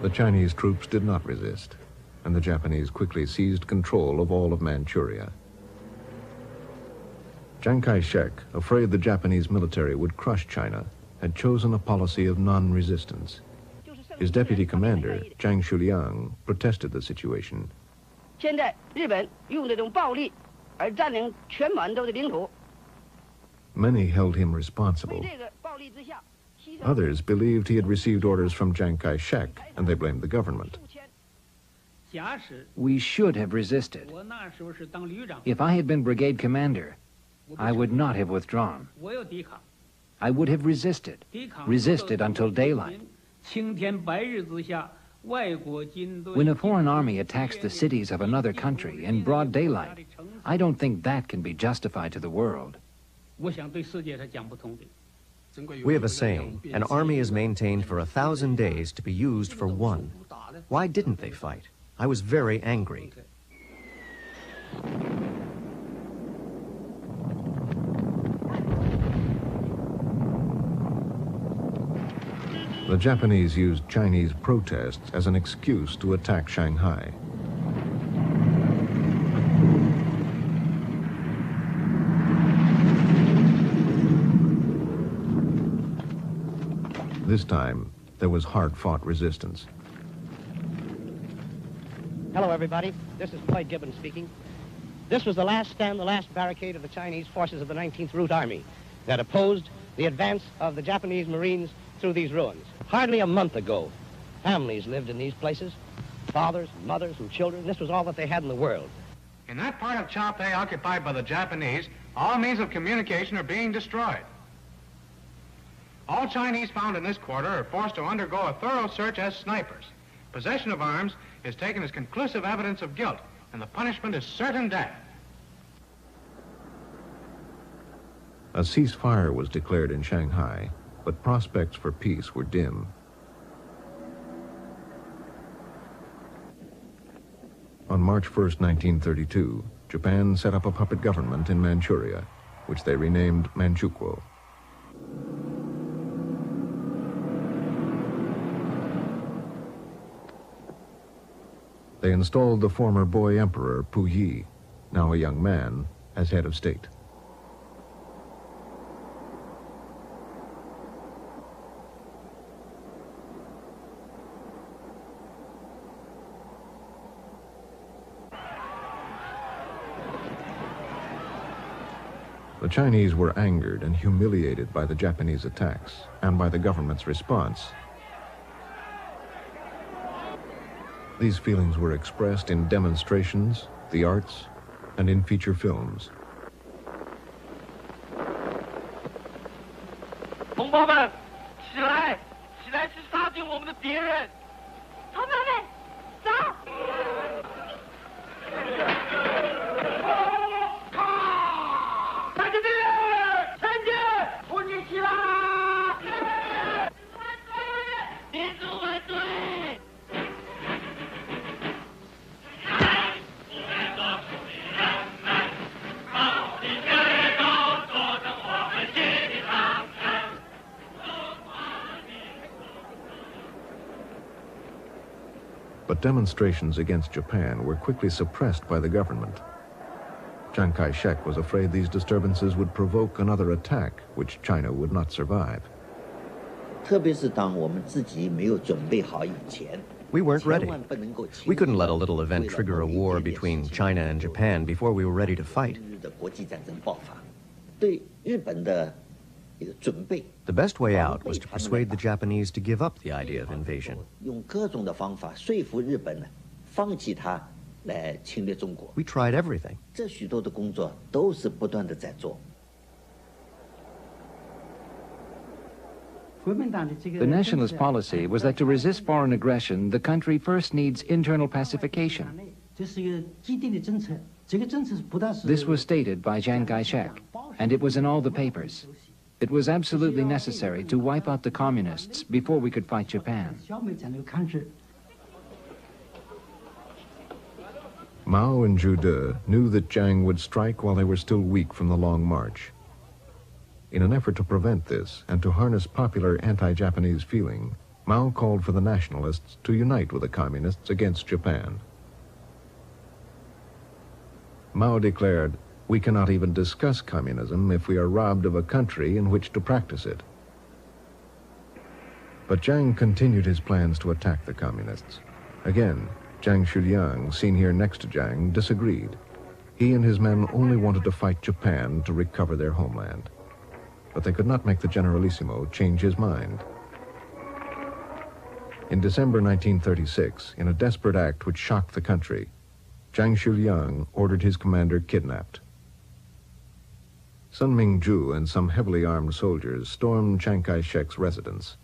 The Chinese troops did not resist, and the Japanese quickly seized control of all of Manchuria. Chiang Kai-shek, afraid the Japanese military would crush China, had chosen a policy of non-resistance. His deputy commander, Zhang Shiliang, protested the situation. Many held him responsible. Others believed he had received orders from Chiang Kai-shek, and they blamed the government. We should have resisted. If I had been brigade commander, I would not have withdrawn. I would have resisted until daylight. When a foreign army attacks the cities of another country in broad daylight, I don't think that can be justified to the world. We have a saying, an army is maintained for 1,000 days to be used for one. Why didn't they fight? I was very angry. The Japanese used Chinese protests as an excuse to attack Shanghai. This time, there was hard-fought resistance. Hello, everybody. This is Floyd Gibbons speaking. This was the last stand, the last barricade of the Chinese forces of the 19th Route Army that opposed the advance of the Japanese Marines through these ruins. Hardly a month ago, families lived in these places, fathers, mothers, and children. This was all that they had in the world. In that part of Chapei occupied by the Japanese, all means of communication are being destroyed. All Chinese found in this quarter are forced to undergo a thorough search as snipers. Possession of arms is taken as conclusive evidence of guilt, and the punishment is certain death. A ceasefire was declared in Shanghai, but prospects for peace were dim. On March 1st, 1932, Japan set up a puppet government in Manchuria, which they renamed Manchukuo. They installed the former boy emperor Puyi, now a young man, as head of state. The Chinese were angered and humiliated by the Japanese attacks and by the government's response. These feelings were expressed in demonstrations, the arts, and in feature films. 同胞们，起来！起来，去杀尽我们的敌人！同胞们，走！ But demonstrations against Japan were quickly suppressed by the government. Chiang Kai-shek was afraid these disturbances would provoke another attack, which China would not survive. We weren't ready. We couldn't let a little event trigger a war between China and Japan before we were ready to fight. The best way out was to persuade the Japanese to give up the idea of invasion. We tried everything. The nationalist policy was that to resist foreign aggression, the country first needs internal pacification. This was stated by Chiang Kai-shek, and it was in all the papers. It was absolutely necessary to wipe out the communists before we could fight Japan. Mao and Zhu De knew that Chiang would strike while they were still weak from the long march. In an effort to prevent this and to harness popular anti-Japanese feeling, Mao called for the nationalists to unite with the communists against Japan. Mao declared, "We cannot even discuss communism if we are robbed of a country in which to practice it." But Chiang continued his plans to attack the communists. Again, Zhang Xuliang, seen here next to Chiang, disagreed. He and his men only wanted to fight Japan to recover their homeland. But they could not make the Generalissimo change his mind. In December 1936, in a desperate act which shocked the country, Zhang Xuliang ordered his commander kidnapped. Sun Mingzhu and some heavily armed soldiers stormed Chiang Kai-shek's residence.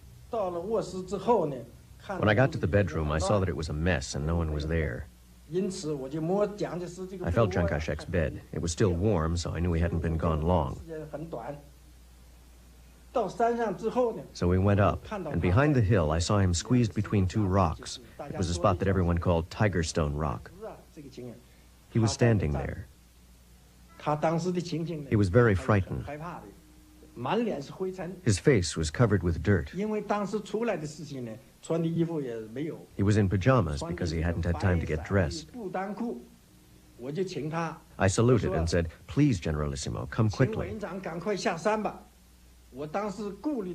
When I got to the bedroom, I saw that it was a mess and no one was there. I felt Chiang Kai-shek's bed. It was still warm, so I knew he hadn't been gone long. So we went up, and behind the hill I saw him squeezed between two rocks. It was a spot that everyone called Tiger Stone Rock. He was standing there. He was very frightened. His face was covered with dirt. He was in pajamas because he hadn't had time to get dressed. I saluted and said, "Please, Generalissimo, come quickly."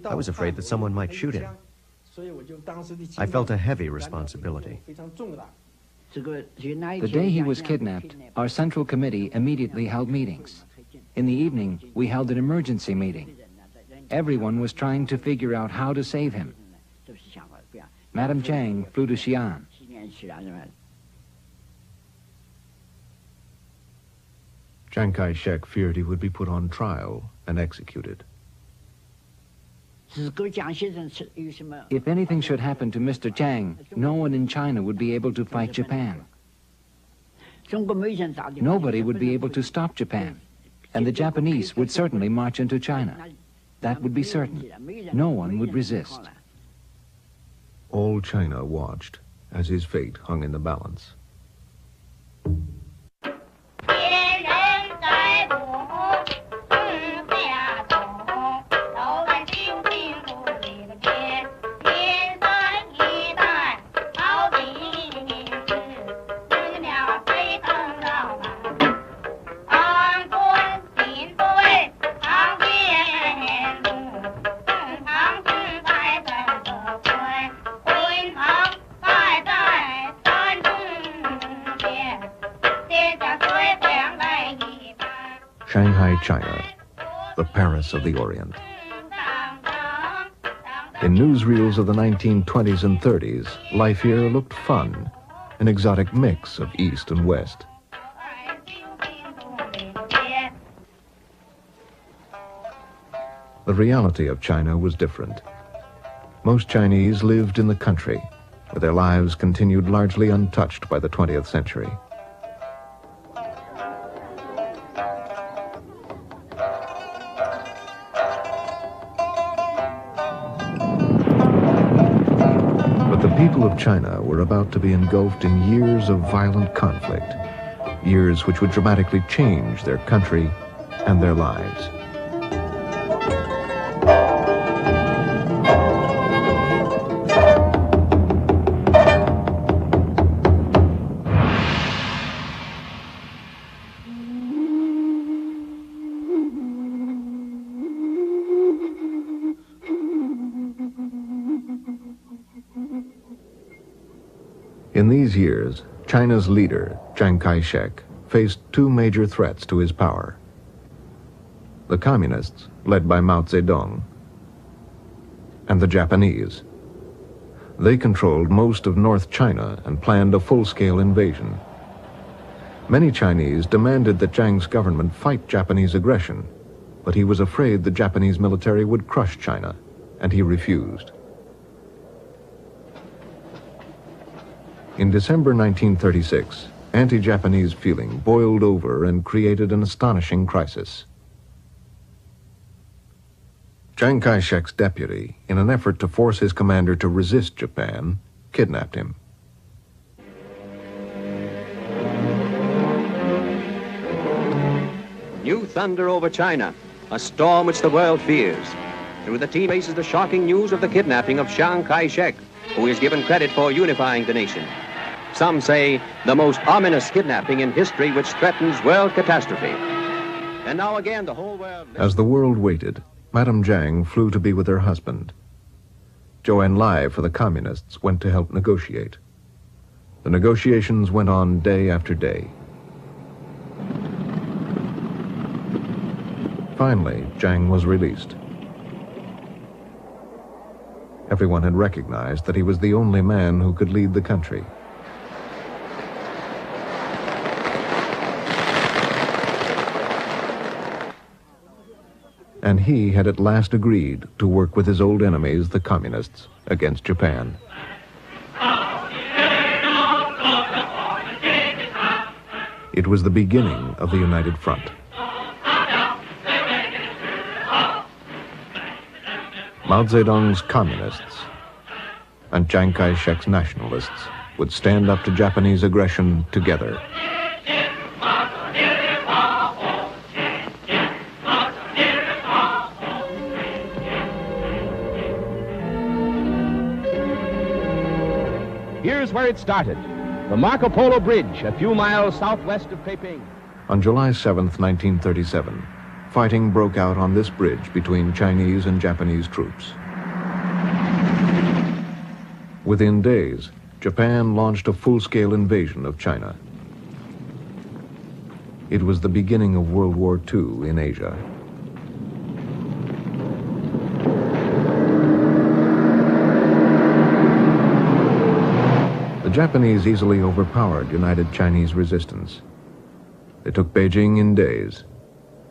I was afraid that someone might shoot him. I felt a heavy responsibility. The day he was kidnapped, our Central Committee immediately held meetings. In the evening, we held an emergency meeting. Everyone was trying to figure out how to save him. Madame Chiang flew to Xi'an. Chiang Kai-shek feared he would be put on trial and executed. If anything should happen to Mr. Chiang, no one in China would be able to fight Japan. Nobody would be able to stop Japan, and the Japanese would certainly march into China. That would be certain. No one would resist. All China watched as his fate hung in the balance. Shanghai, China, the Paris of the Orient. In newsreels of the 1920s and 30s, life here looked fun, an exotic mix of East and West. The reality of China was different. Most Chinese lived in the country, where their lives continued largely untouched by the 20th century. The people of China were about to be engulfed in years of violent conflict, years which would dramatically change their country and their lives. In these years, China's leader, Chiang Kai-shek, faced two major threats to his power. The Communists, led by Mao Zedong, and the Japanese. They controlled most of North China and planned a full-scale invasion. Many Chinese demanded that Chiang's government fight Japanese aggression, but he was afraid the Japanese military would crush China, and he refused. In December 1936, anti-Japanese feeling boiled over and created an astonishing crisis. Chiang Kai-shek's deputy, in an effort to force his commander to resist Japan, kidnapped him. New thunder over China, a storm which the world fears. Through the team faces the shocking news of the kidnapping of Chiang Kai-shek, who is given credit for unifying the nation. Some say the most ominous kidnapping in history, which threatens world catastrophe. And now again the whole world... As the world waited, Madame Jiang flew to be with her husband. Zhou Enlai for the Communists went to help negotiate. The negotiations went on day after day. Finally, Jiang was released. Everyone had recognized that he was the only man who could lead the country. And he had at last agreed to work with his old enemies, the Communists, against Japan. It was the beginning of the United Front. Mao Zedong's Communists and Chiang Kai-shek's Nationalists would stand up to Japanese aggression together. Here's where it started. The Marco Polo Bridge, a few miles southwest of Peiping. On July 7th, 1937, fighting broke out on this bridge between Chinese and Japanese troops. Within days, Japan launched a full-scale invasion of China. It was the beginning of World War II in Asia. The Japanese easily overpowered united Chinese resistance. They took Beijing in days,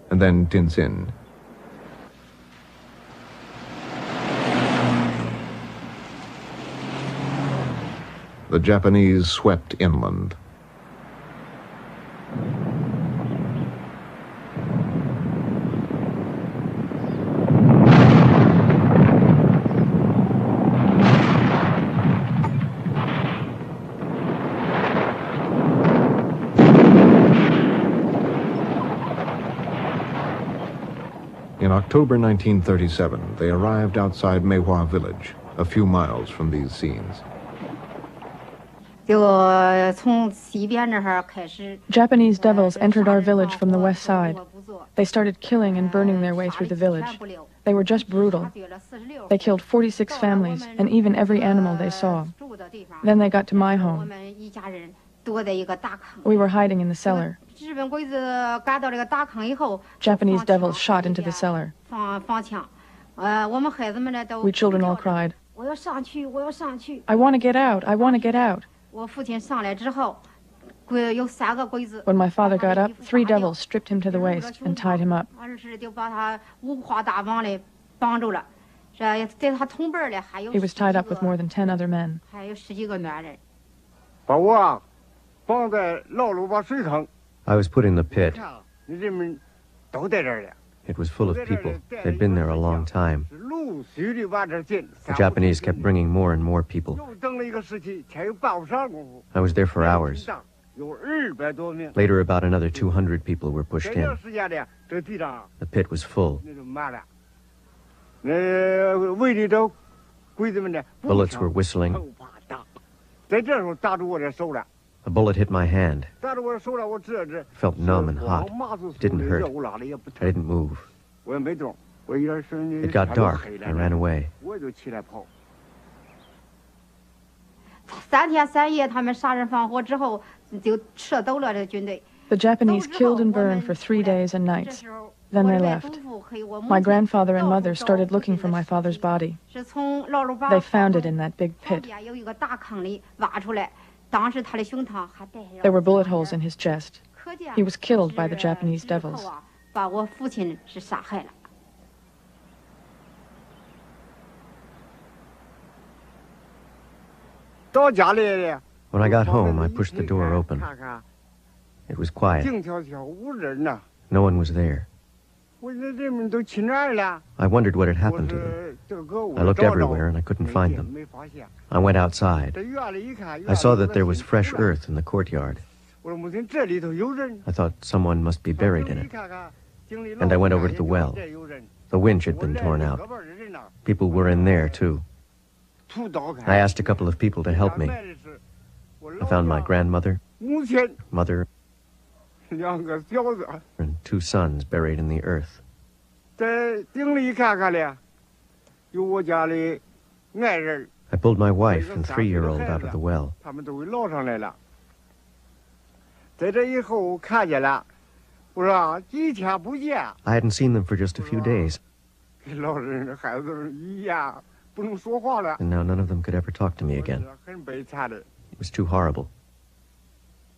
and then Tientsin. The Japanese swept inland. October 1937, they arrived outside Meihua village, a few miles from these scenes. Japanese devils entered our village from the west side. They started killing and burning their way through the village. They were just brutal. They killed 46 families and even every animal they saw. Then they got to my home. We were hiding in the cellar. Japanese devils shot into the cellar. We children all cried, "I want to get out, I want to get out." When my father got up, 3 devils stripped him to the waist and tied him up. He was tied up with more than 10 other men. I was put in the pit. It was full of people. They'd been there a long time. The Japanese kept bringing more and more people. I was there for hours. Later, about another 200 people were pushed in. The pit was full. Bullets were whistling. A bullet hit my hand. Felt numb and hot. It didn't hurt. I didn't move. It got dark. I ran away. The Japanese killed and burned for 3 days and nights. Then they left. My grandfather and mother started looking for my father's body. They found it in that big pit. There were bullet holes in his chest. He was killed by the Japanese devils. When I got home, I pushed the door open. It was quiet. No one was there. I wondered what had happened to them. I looked everywhere and I couldn't find them. I went outside. I saw that there was fresh earth in the courtyard. I thought someone must be buried in it. And I went over to the well. The winch had been torn out. People were in there, too. I asked a couple of people to help me. I found my grandmother, mother, and 2 sons buried in the earth. I pulled my wife and 3-year-old out of the well. I hadn't seen them for just a few days. And now none of them could ever talk to me again. It was too horrible.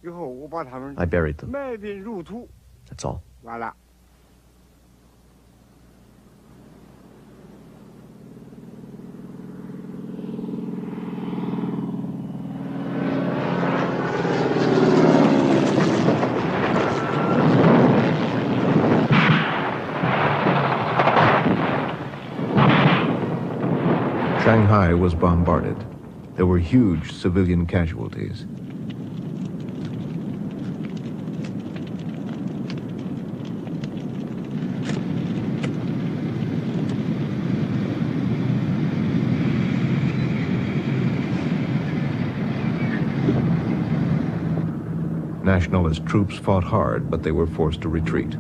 I buried them. That's all. Shanghai was bombarded. There were huge civilian casualties. Nationalist troops fought hard, but they were forced to retreat.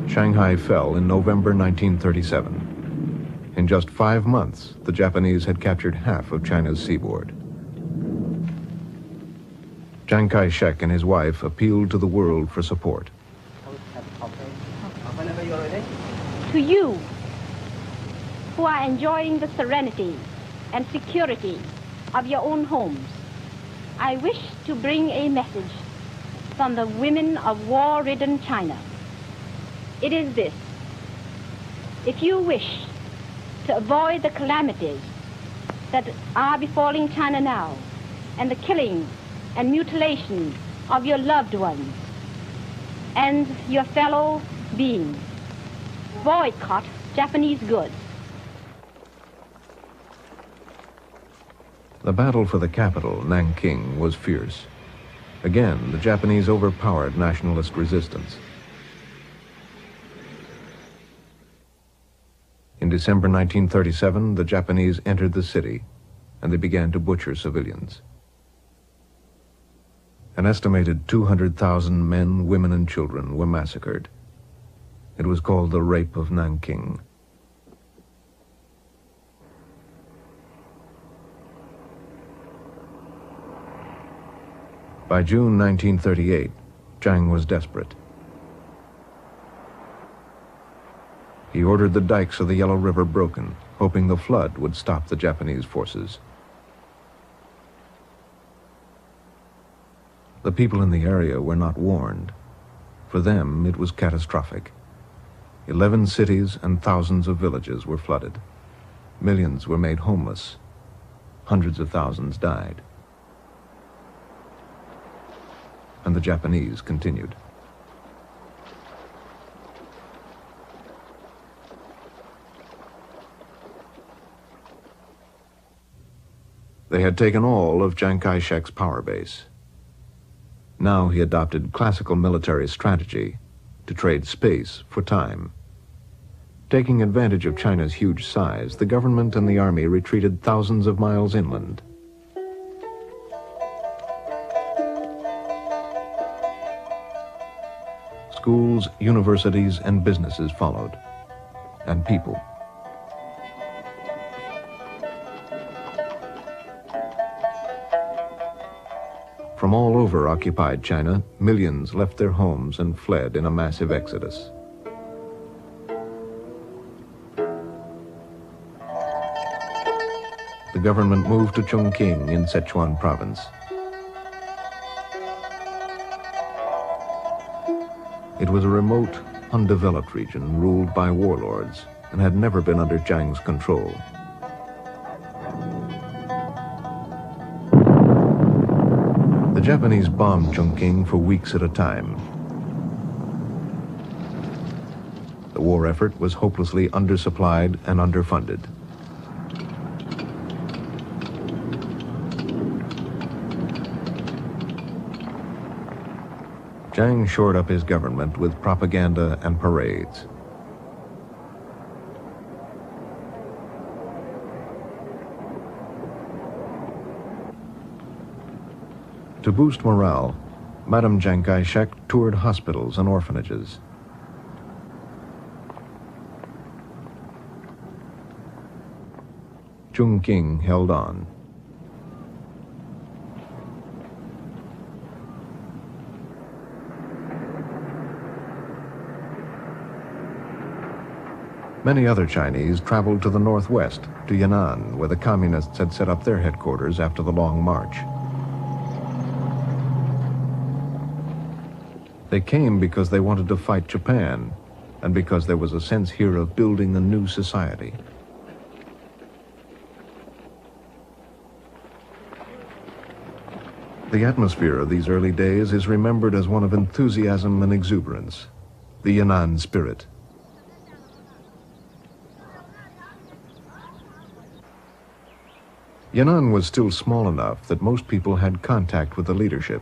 Shanghai fell in November 1937. In just 5 months, the Japanese had captured half of China's seaboard. Chiang Kai-shek and his wife appealed to the world for support. To you, who are enjoying the serenity and security of your own homes, I wish to bring a message from the women of war-ridden China. It is this: if you wish to avoid the calamities that are befalling China now, and the killing and mutilation of your loved ones and your fellow beings, boycott Japanese goods. The battle for the capital, Nanking, was fierce. Again, the Japanese overpowered nationalist resistance. December 1937, the Japanese entered the city, and they began to butcher civilians. An estimated 200,000 men, women, and children were massacred. It was called the Rape of Nanking. By June 1938, Chiang was desperate. He ordered the dikes of the Yellow River broken, hoping the flood would stop the Japanese forces. The people in the area were not warned. For them, it was catastrophic. 11 cities and thousands of villages were flooded. Millions were made homeless. Hundreds of thousands died. And the Japanese continued. They had taken all of Chiang Kai-shek's power base. Now he adopted classical military strategy to trade space for time. Taking advantage of China's huge size, the government and the army retreated thousands of miles inland. Schools, universities, and businesses followed, and people. From all over occupied China, millions left their homes and fled in a massive exodus. The government moved to Chongqing in Sichuan province. It was a remote, undeveloped region ruled by warlords and had never been under Chiang's control. The Japanese bombed Chongqing for weeks at a time. The war effort was hopelessly undersupplied and underfunded. Chiang shored up his government with propaganda and parades. To boost morale, Madame Chiang Kai-shek toured hospitals and orphanages. Chongqing held on. Many other Chinese traveled to the northwest, to Yan'an, where the communists had set up their headquarters after the Long March. They came because they wanted to fight Japan, and because there was a sense here of building a new society. The atmosphere of these early days is remembered as one of enthusiasm and exuberance, the Yan'an spirit. Yan'an was still small enough that most people had contact with the leadership.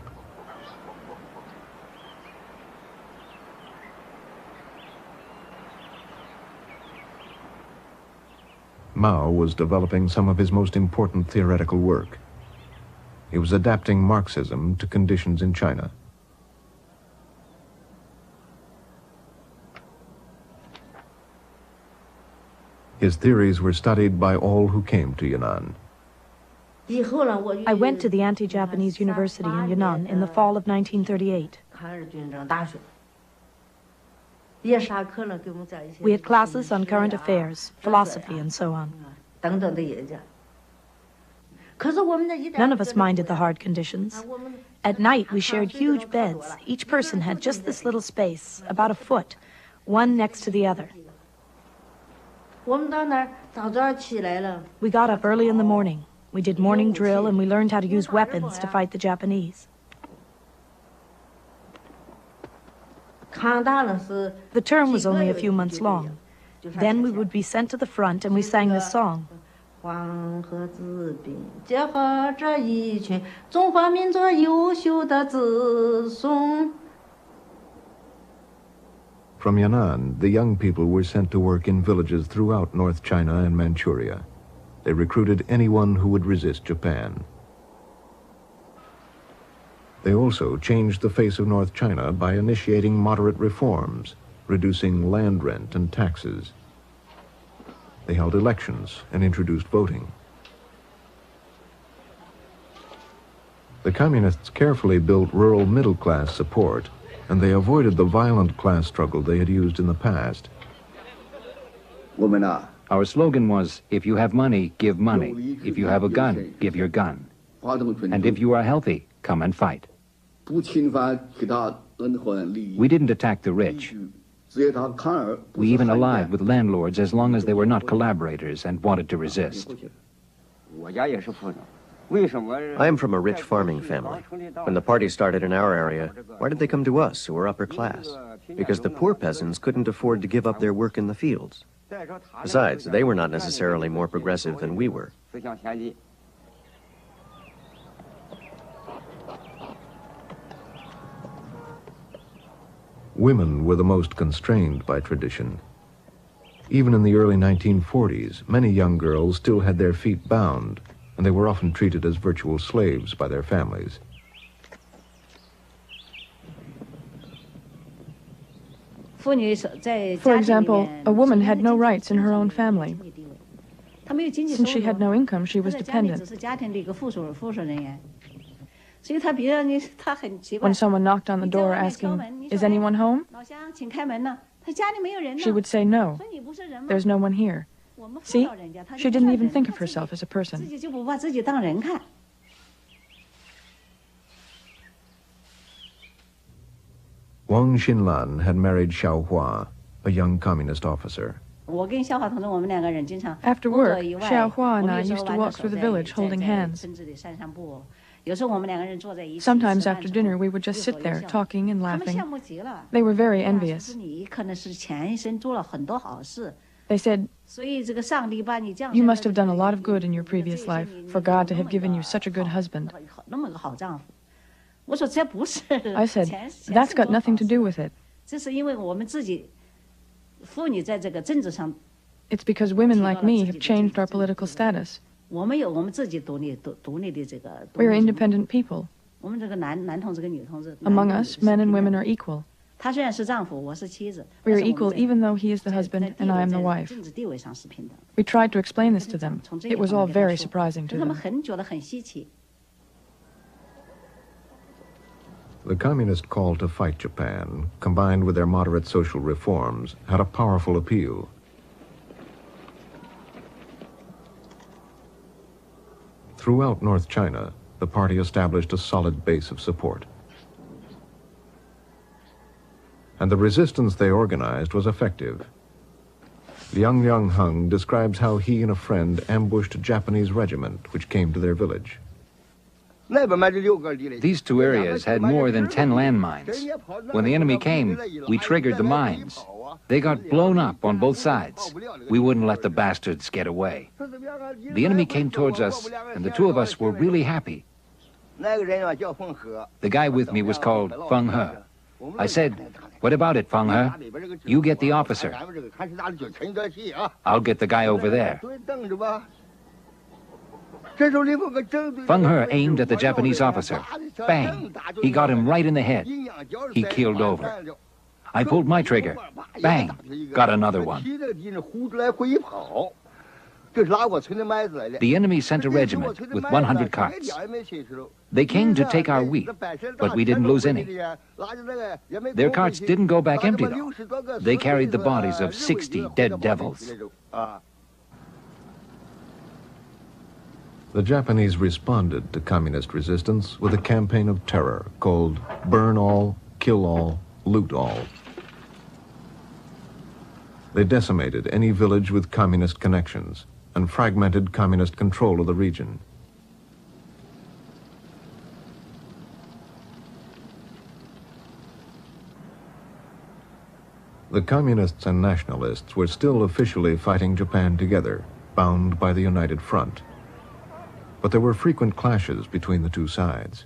Mao was developing some of his most important theoretical work. He was adapting Marxism to conditions in China. His theories were studied by all who came to Yan'an. I went to the anti-Japanese university in Yan'an in the fall of 1938. We had classes on current affairs, philosophy, and so on. None of us minded the hard conditions. At night, we shared huge beds. Each person had just this little space, about a foot, one next to the other. We got up early in the morning. We did morning drill, and we learned how to use weapons to fight the Japanese. The term was only a few months long. Then we would be sent to the front, and we sang this song. From Yan'an, the young people were sent to work in villages throughout North China and Manchuria. They recruited anyone who would resist Japan. They also changed the face of North China by initiating moderate reforms, reducing land rent and taxes. They held elections and introduced voting. The communists carefully built rural middle-class support, and they avoided the violent class struggle they had used in the past. Our slogan was, if you have money, give money. If you have a gun, give your gun. And if you are healthy, come and fight. We didn't attack the rich. We even allied with landlords as long as they were not collaborators and wanted to resist. I am from a rich farming family. When the party started in our area, why did they come to us, who were upper class? Because the poor peasants couldn't afford to give up their work in the fields. Besides, they were not necessarily more progressive than we were. Women were the most constrained by tradition. Even in the early 1940s, many young girls still had their feet bound, and they were often treated as virtual slaves by their families. For example, a woman had no rights in her own family. Since she had no income, she was dependent. When someone knocked on the door asking, "Is anyone home?" she would say, "No, there's no one here." See, she didn't even think of herself as a person. Wang Xinlan had married Xiao Hua, a young communist officer. After work, Xiao Hua and I used to walk through the village holding hands. Sometimes after dinner, we would just sit there, talking and laughing. They were very envious. They said, "You must have done a lot of good in your previous life, for God to have given you such a good husband." I said, "That's got nothing to do with it. It's because women like me have changed our political status. We are independent people. Among us, men and women are equal. We are equal even though he is the husband and I am the wife." We tried to explain this to them. It was all very surprising to them. The communist call to fight Japan, combined with their moderate social reforms, had a powerful appeal. Throughout North China, the party established a solid base of support. And the resistance they organized was effective. Liang Yangheng describes how he and a friend ambushed a Japanese regiment which came to their village. These two areas had more than 10 landmines. When the enemy came, we triggered the mines. They got blown up on both sides. We wouldn't let the bastards get away. The enemy came towards us, and the two of us were really happy. The guy with me was called Feng He. I said, "What about it, Feng He? You get the officer. I'll get the guy over there." Feng He aimed at the Japanese officer. Bang! He got him right in the head. He keeled over. I pulled my trigger. Bang! Got another one. The enemy sent a regiment with 100 carts. They came to take our wheat, but we didn't lose any. Their carts didn't go back empty, though. They carried the bodies of 60 dead devils. The Japanese responded to communist resistance with a campaign of terror called Burn All, Kill All, Loot All. They decimated any village with communist connections and fragmented communist control of the region. The communists and nationalists were still officially fighting Japan together, bound by the United Front. But there were frequent clashes between the two sides.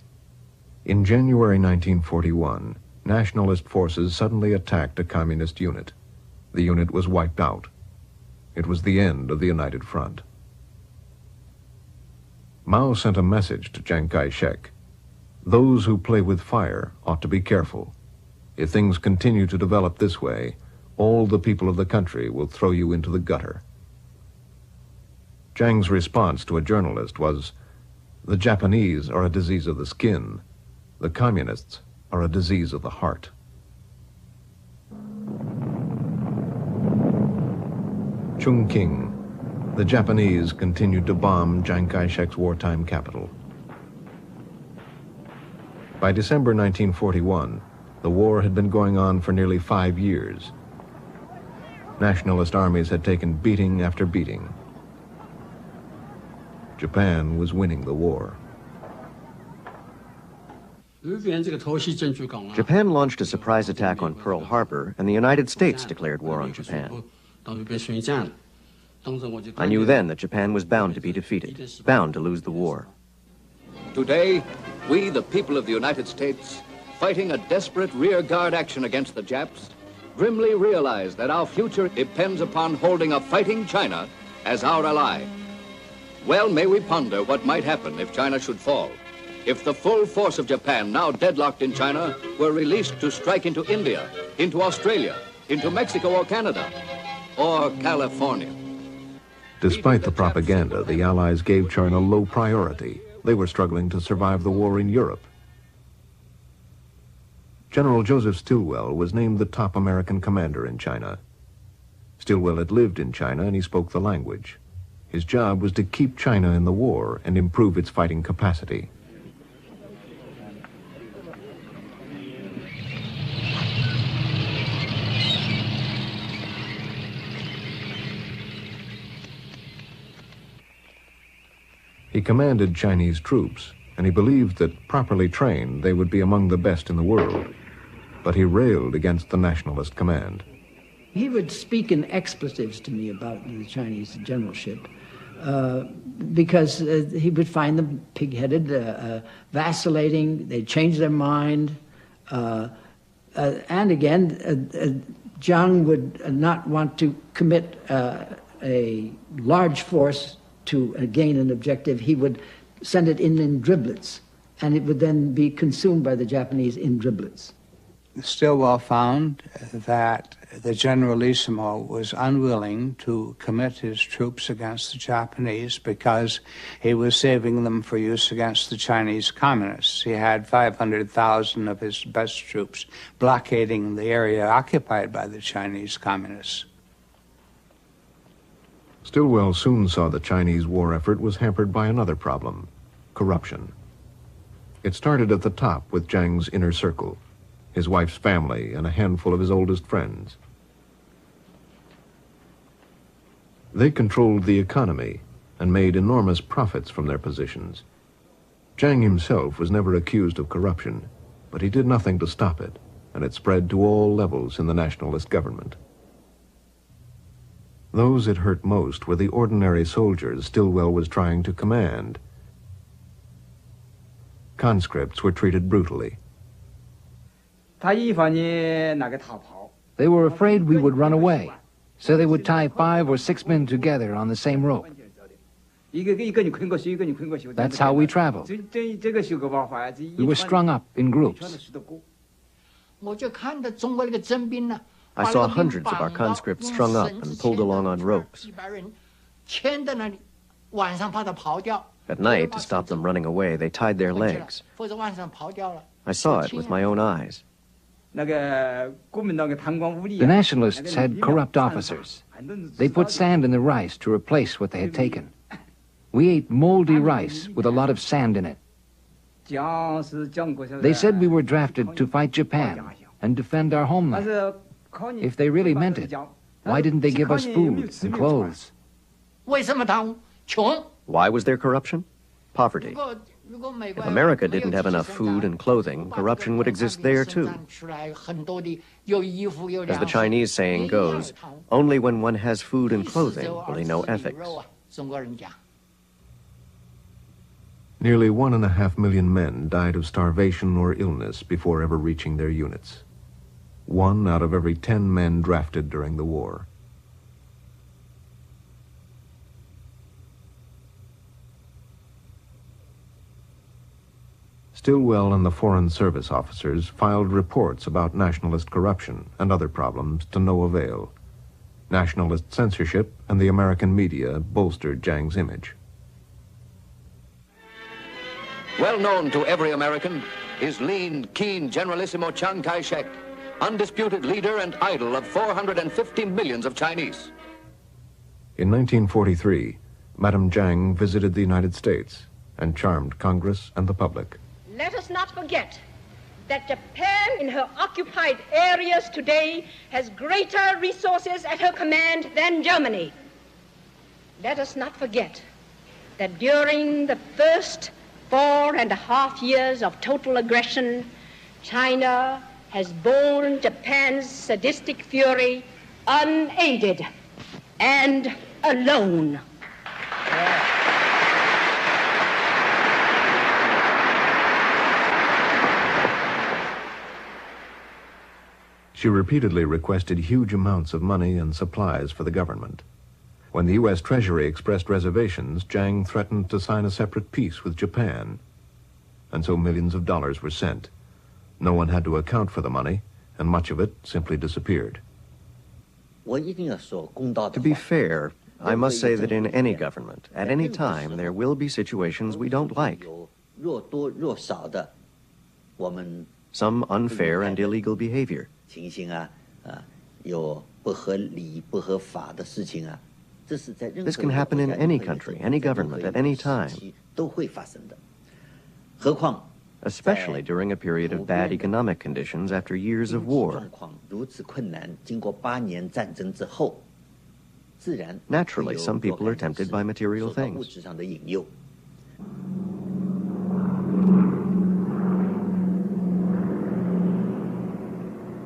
In January 1941, nationalist forces suddenly attacked a communist unit. The unit was wiped out. It was the end of the United Front. Mao sent a message to Chiang Kai-shek. Those who play with fire ought to be careful. If things continue to develop this way, all the people of the country will throw you into the gutter. Chiang's response to a journalist was, "The Japanese are a disease of the skin. The communists are a disease of the heart." Chungking, the Japanese continued to bomb Chiang Kai-shek's wartime capital. By December 1941, the war had been going on for nearly 5 years. Nationalist armies had taken beating after beating. Japan was winning the war. Japan launched a surprise attack on Pearl Harbor, and the United States declared war on Japan. I knew then that Japan was bound to be defeated, bound to lose the war. Today, we, the people of the United States, fighting a desperate rearguard action against the Japs, grimly realize that our future depends upon holding a fighting China as our ally. Well, may we ponder what might happen if China should fall, if the full force of Japan, now deadlocked in China, were released to strike into India, into Australia, into Mexico or Canada, or California. Despite the propaganda, the Allies gave China low priority. They were struggling to survive the war in Europe. General Joseph Stilwell was named the top American commander in China. Stilwell had lived in China and he spoke the language. His job was to keep China in the war and improve its fighting capacity. He commanded Chinese troops, and he believed that, properly trained, they would be among the best in the world. But he railed against the nationalist command. He would speak in expletives to me about the Chinese generalship, because he would find them pig-headed, vacillating, they'd change their mind. And again, Jiang would not want to commit a large force to gain an objective. He would send it in driblets, and it would then be consumed by the Japanese in driblets. Stilwell found that the Generalissimo was unwilling to commit his troops against the Japanese because he was saving them for use against the Chinese communists. He had 500,000 of his best troops blockading the area occupied by the Chinese communists. Stilwell soon saw the Chinese war effort was hampered by another problem: corruption. It started at the top with Jiang's inner circle, his wife's family, and a handful of his oldest friends. They controlled the economy and made enormous profits from their positions. Jiang himself was never accused of corruption, but he did nothing to stop it, and it spread to all levels in the nationalist government. Those it hurt most were the ordinary soldiers Stilwell was trying to command. Conscripts were treated brutally. They were afraid we would run away, so they would tie 5 or 6 men together on the same rope. That's how we traveled. We were strung up in groups. I saw hundreds of our conscripts strung up and pulled along on ropes. At night, to stop them running away, they tied their legs. I saw it with my own eyes. The nationalists had corrupt officers. They put sand in the rice to replace what they had taken. We ate moldy rice with a lot of sand in it. They said we were drafted to fight Japan and defend our homeland. If they really meant it, why didn't they give us food and clothes? Why was there corruption? Poverty. If America didn't have enough food and clothing, corruption would exist there too. As the Chinese saying goes, only when one has food and clothing will he know ethics. Nearly 1.5 million men died of starvation or illness before ever reaching their units. 1 out of every 10 men drafted during the war. Stilwell and the Foreign Service officers filed reports about nationalist corruption and other problems to no avail. Nationalist censorship and the American media bolstered Jiang's image. Well known to every American is lean, keen Generalissimo Chiang Kai-shek, undisputed leader and idol of 450 millions of Chinese. In 1943, Madame Jiang visited the United States and charmed Congress and the public. Let us not forget that Japan in her occupied areas today has greater resources at her command than Germany. Let us not forget that during the first 4.5 years of total aggression, China has borne Japan's sadistic fury unaided and alone. She repeatedly requested huge amounts of money and supplies for the government. When the U.S. Treasury expressed reservations, Jiang threatened to sign a separate peace with Japan. And so millions of dollars were sent. No one had to account for the money, and much of it simply disappeared. To be fair, I must say that in any government, at any time, there will be situations we don't like. Some unfair and illegal behavior. This can happen in any country, any government, at any time. Especially during a period of bad economic conditions after years of war. Naturally, some people are tempted by material things.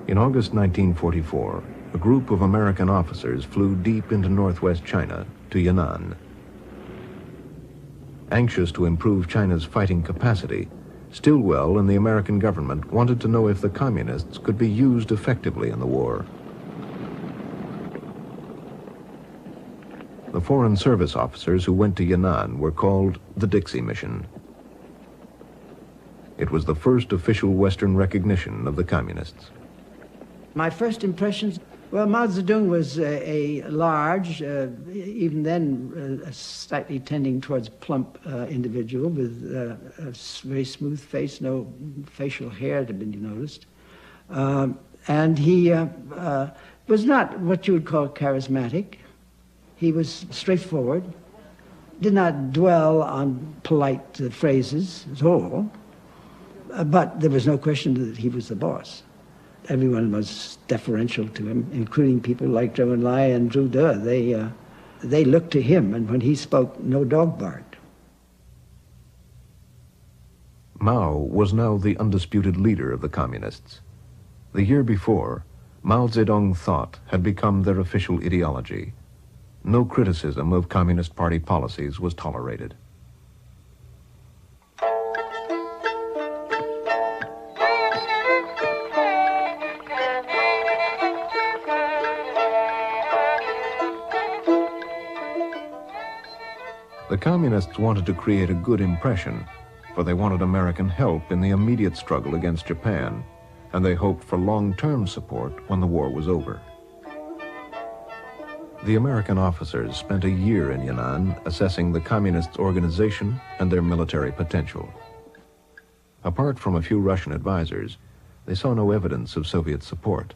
In August 1944, a group of American officers flew deep into northwest China to Yan'an. Anxious to improve China's fighting capacity, Stilwell and the American government wanted to know if the communists could be used effectively in the war. The Foreign Service officers who went to Yan'an were called the Dixie Mission. It was the first official Western recognition of the communists. My first impressions, well, Mao Zedong was a large, even then slightly tending towards plump individual with a very smooth face, no facial hair to be noticed. And he was not what you would call charismatic. He was straightforward, did not dwell on polite phrases at all, but there was no question that he was the boss. Everyone was deferential to him, including people like Zhou Enlai and Zhu De. They looked to him, and when he spoke, no dog barked. Mao was now the undisputed leader of the communists. The year before, Mao Zedong thought had become their official ideology. No criticism of Communist Party policies was tolerated. The communists wanted to create a good impression, for they wanted American help in the immediate struggle against Japan, and they hoped for long-term support when the war was over. The American officers spent a year in Yan'an assessing the communists' organization and their military potential. Apart from a few Russian advisors, they saw no evidence of Soviet support.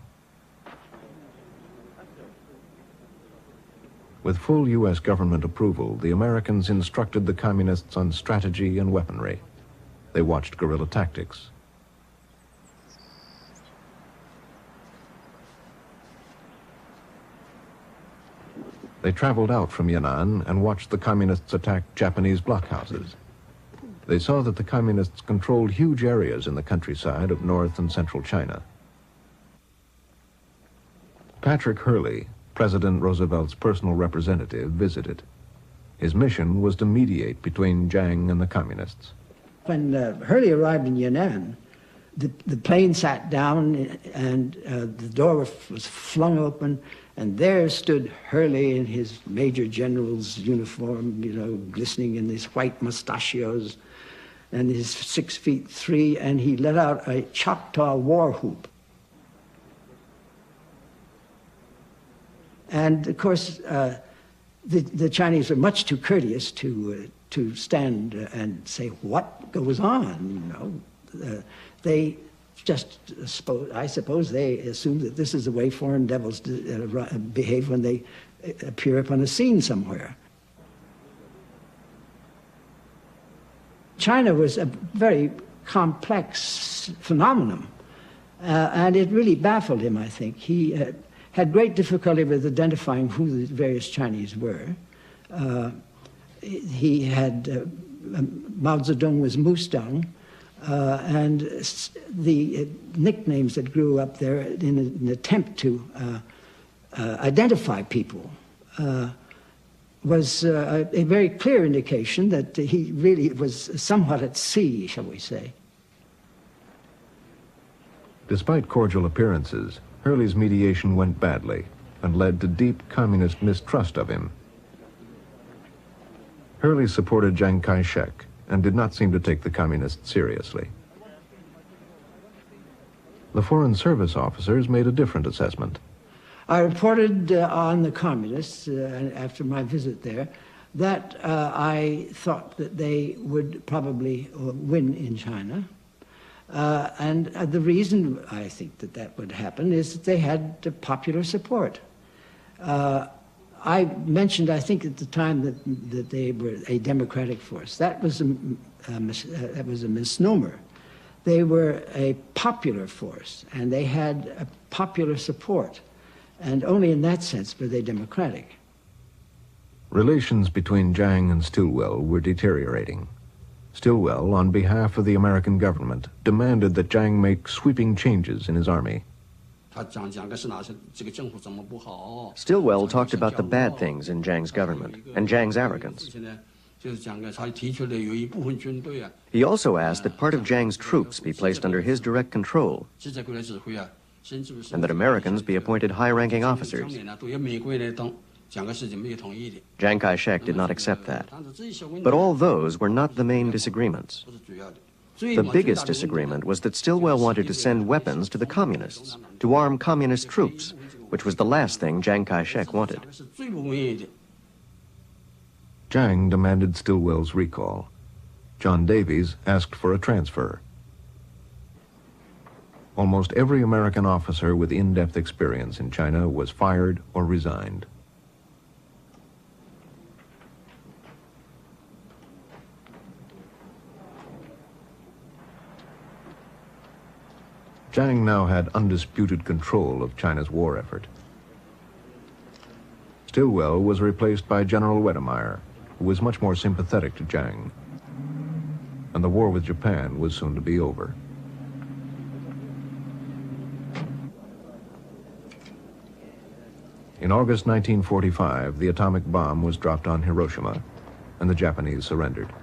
With full U.S. government approval, the Americans instructed the communists on strategy and weaponry. They watched guerrilla tactics. They traveled out from Yan'an and watched the communists attack Japanese blockhouses. They saw that the communists controlled huge areas in the countryside of North and Central China. Patrick Hurley, President Roosevelt's personal representative, visited. His mission was to mediate between Jiang and the communists. When Hurley arrived in Yan'an, the plane sat down and the door was flung open, and there stood Hurley in his Major General's uniform, you know, glistening in his white mustachios and his 6'3", and he let out a Choctaw war whoop. And of course, the Chinese were much too courteous to stand and say, what goes on, you know. They just, I suppose they assumed that this is the way foreign devils behave when they appear upon a scene somewhere. China was a very complex phenomenon, and it really baffled him, I think. He had great difficulty with identifying who the various Chinese were. He had, Mao Zedong was Mustang, and the nicknames that grew up there in an attempt to identify people was a very clear indication that he really was somewhat at sea, shall we say. Despite cordial appearances, Hurley's mediation went badly and led to deep communist mistrust of him. Hurley supported Chiang Kai-shek and did not seem to take the communists seriously. The Foreign Service officers made a different assessment. I reported on the communists after my visit there that I thought that they would probably win in China. And the reason I think that that would happen is that they had popular support. I mentioned, I think at the time, that they were a democratic force. That was a misnomer. They were a popular force, and they had a popular support. And only in that sense were they democratic. Relations between Jiang and Stilwell were deteriorating. Stilwell, on behalf of the American government, demanded that Jiang make sweeping changes in his army. Stilwell talked about the bad things in Jiang's government and Jiang's arrogance. He also asked that part of Jiang's troops be placed under his direct control and that Americans be appointed high-ranking officers. Chiang Kai-shek did not accept that. But all those were not the main disagreements. The biggest disagreement was that Stilwell wanted to send weapons to the communists, to arm communist troops, which was the last thing Chiang Kai-shek wanted. Jiang demanded Stilwell's recall. John Davies asked for a transfer. Almost every American officer with in-depth experience in China was fired or resigned. Jiang now had undisputed control of China's war effort. Stilwell was replaced by General Wedemeyer, who was much more sympathetic to Jiang. And the war with Japan was soon to be over. In August 1945, the atomic bomb was dropped on Hiroshima, and the Japanese surrendered.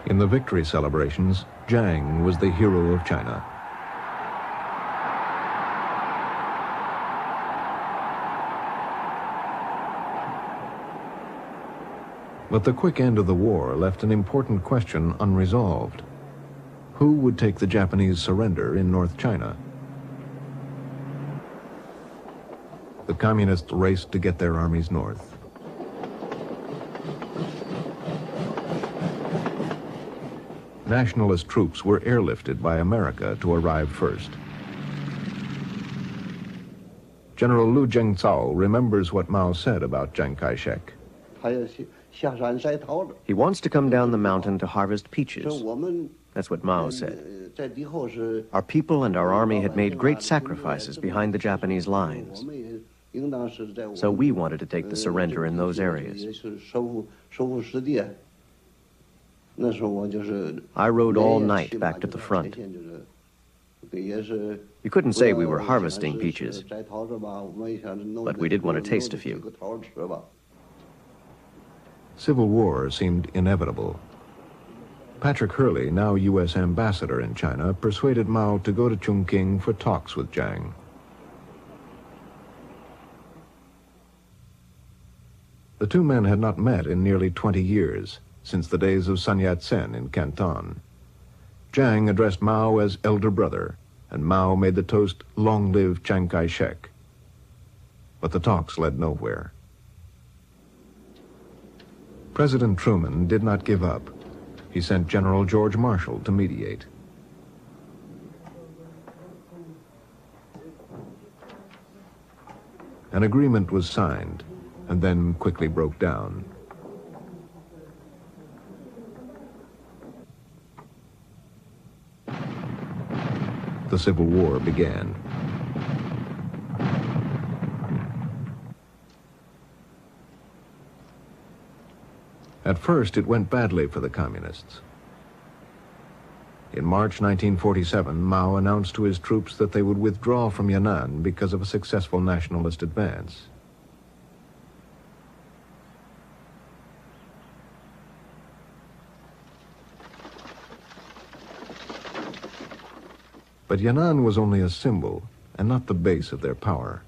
In the victory celebrations, Jiang was the hero of China. But the quick end of the war left an important question unresolved. Who would take the Japanese surrender in North China? The communists raced to get their armies north. Nationalist troops were airlifted by America to arrive first. General Lu Jingzhao remembers what Mao said about Chiang Kai-shek. He wants to come down the mountain to harvest peaches. That's what Mao said. Our people and our army had made great sacrifices behind the Japanese lines. So we wanted to take the surrender in those areas. I rode all night back to the front. You couldn't say we were harvesting peaches, but we did want to taste a few. Civil war seemed inevitable. Patrick Hurley, now U.S. ambassador in China, persuaded Mao to go to Chongqing for talks with Jiang. The two men had not met in nearly 20 years, since the days of Sun Yat-sen in Canton. Jiang addressed Mao as elder brother, and Mao made the toast, "Long live Chiang Kai-shek." But the talks led nowhere. President Truman did not give up. He sent General George Marshall to mediate. An agreement was signed, and then quickly broke down. The Civil War began. At first, it went badly for the communists. In March 1947, Mao announced to his troops that they would withdraw from Yan'an because of a successful nationalist advance. But Yan'an was only a symbol and not the base of their power.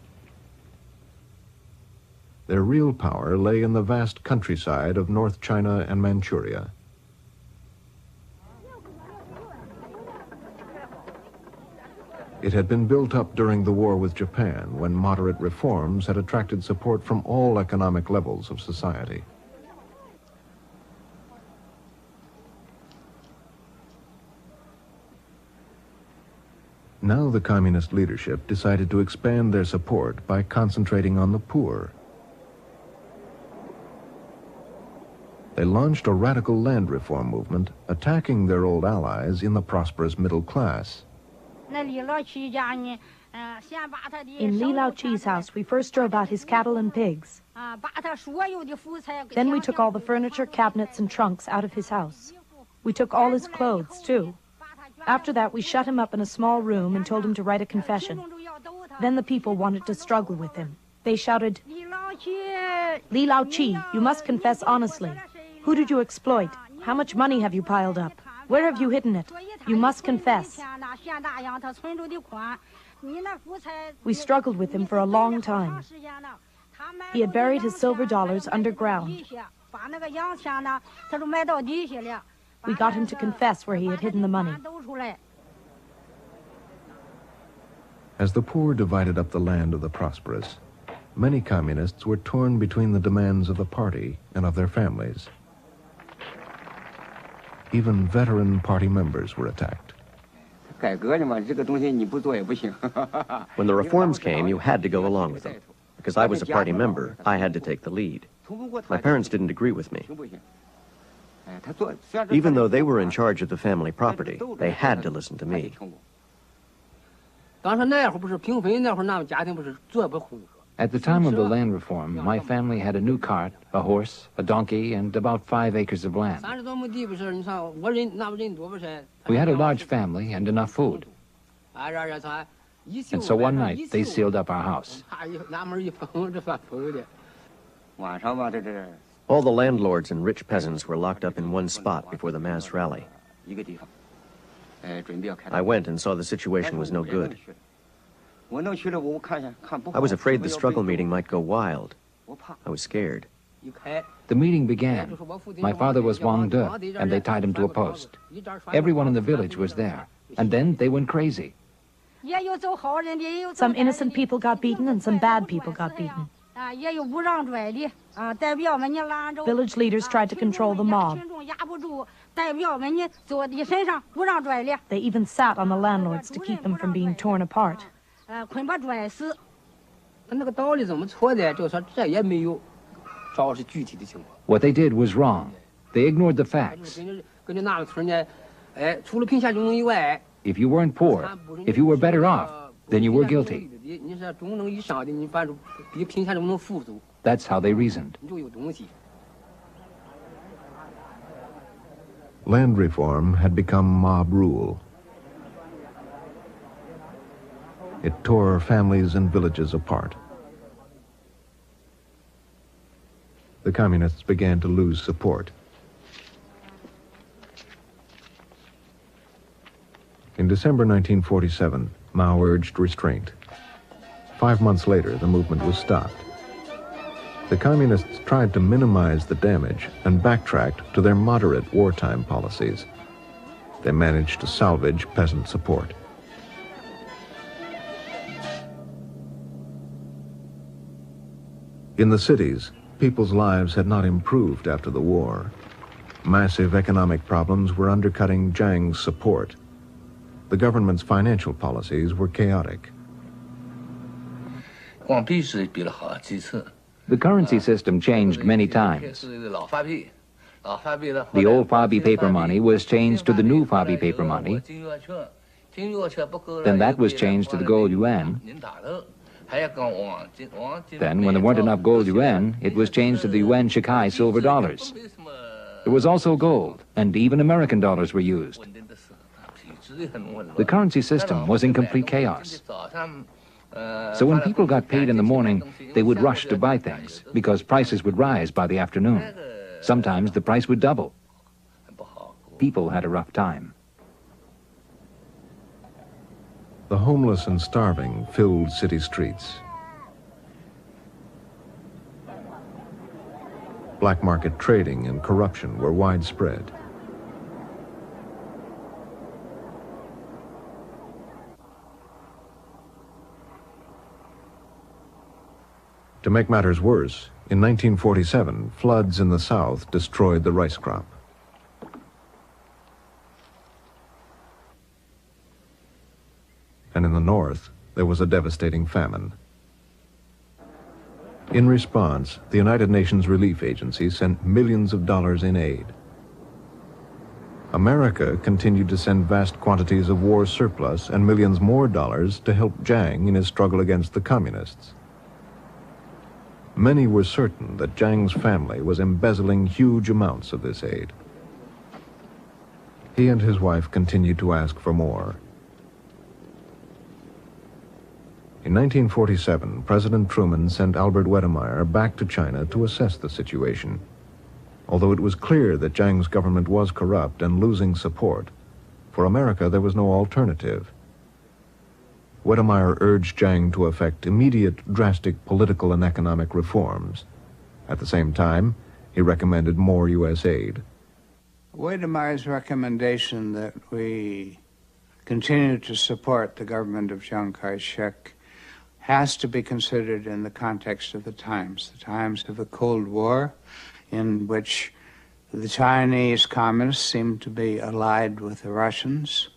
Their real power lay in the vast countryside of North China and Manchuria. It had been built up during the war with Japan, when moderate reforms had attracted support from all economic levels of society. Now the communist leadership decided to expand their support by concentrating on the poor. They launched a radical land reform movement, attacking their old allies in the prosperous middle class. In Li Laoqi's house, we first drove out his cattle and pigs. Then we took all the furniture, cabinets, and trunks out of his house. We took all his clothes, too. After that, we shut him up in a small room and told him to write a confession. Then the people wanted to struggle with him. They shouted, "Li Laoqi, you must confess honestly. Who did you exploit? How much money have you piled up? Where have you hidden it? You must confess." We struggled with him for a long time. He had buried his silver dollars underground. We got him to confess where he had hidden the money. As the poor divided up the land of the prosperous, many communists were torn between the demands of the party and of their families. Even veteran party members were attacked. When the reforms came, you had to go along with them. Because I was a party member, I had to take the lead. My parents didn't agree with me. Even though they were in charge of the family property, they had to listen to me. At the time of the land reform, my family had a new cart, a horse, a donkey, and about 5 acres of land. We had a large family and enough food. And so one night, they sealed up our house. All the landlords and rich peasants were locked up in one spot before the mass rally. I went and saw the situation was no good. I was afraid the struggle meeting might go wild. I was scared. The meeting began. My father was Wang De, and they tied him to a post. Everyone in the village was there, and then they went crazy. Some innocent people got beaten and some bad people got beaten. Village leaders tried to control the mob. They even sat on the landlords to keep them from being torn apart. What they did was wrong. They ignored the facts. If you weren't poor, if you were better off, then you were guilty. That's how they reasoned. Land reform had become mob rule. It tore families and villages apart. The communists began to lose support. In December 1947, Mao urged restraint. 5 months later, the movement was stopped. The communists tried to minimize the damage and backtracked to their moderate wartime policies. They managed to salvage peasant support. In the cities, people's lives had not improved after the war. Massive economic problems were undercutting Jiang's support. The government's financial policies were chaotic. The currency system changed many times. The old Fabi paper money was changed to the new Fabi paper money. Then that was changed to the gold yuan. Then, when there weren't enough gold yuan, it was changed to the yuan shikai silver dollars. There was also gold, and even American dollars were used. The currency system was in complete chaos. So when people got paid in the morning, they would rush to buy things, because prices would rise by the afternoon. Sometimes the price would double. People had a rough time. The homeless and starving filled city streets. Black market trading and corruption were widespread. To make matters worse, in 1947, floods in the south destroyed the rice crop. And in the north, there was a devastating famine. In response, the United Nations Relief Agency sent millions of dollars in aid. America continued to send vast quantities of war surplus and millions more dollars to help Jiang in his struggle against the communists. Many were certain that Jiang's family was embezzling huge amounts of this aid. He and his wife continued to ask for more. In 1947, President Truman sent Albert Wedemeyer back to China to assess the situation. Although it was clear that Jiang's government was corrupt and losing support, for America there was no alternative. Wedemeyer urged Jiang to effect immediate, drastic political and economic reforms. At the same time, he recommended more U.S. aid. Wedemeyer's recommendation that we continue to support the government of Chiang Kai-shek has to be considered in the context of the times of the Cold War, in which the Chinese communists seemed to be allied with the Russians,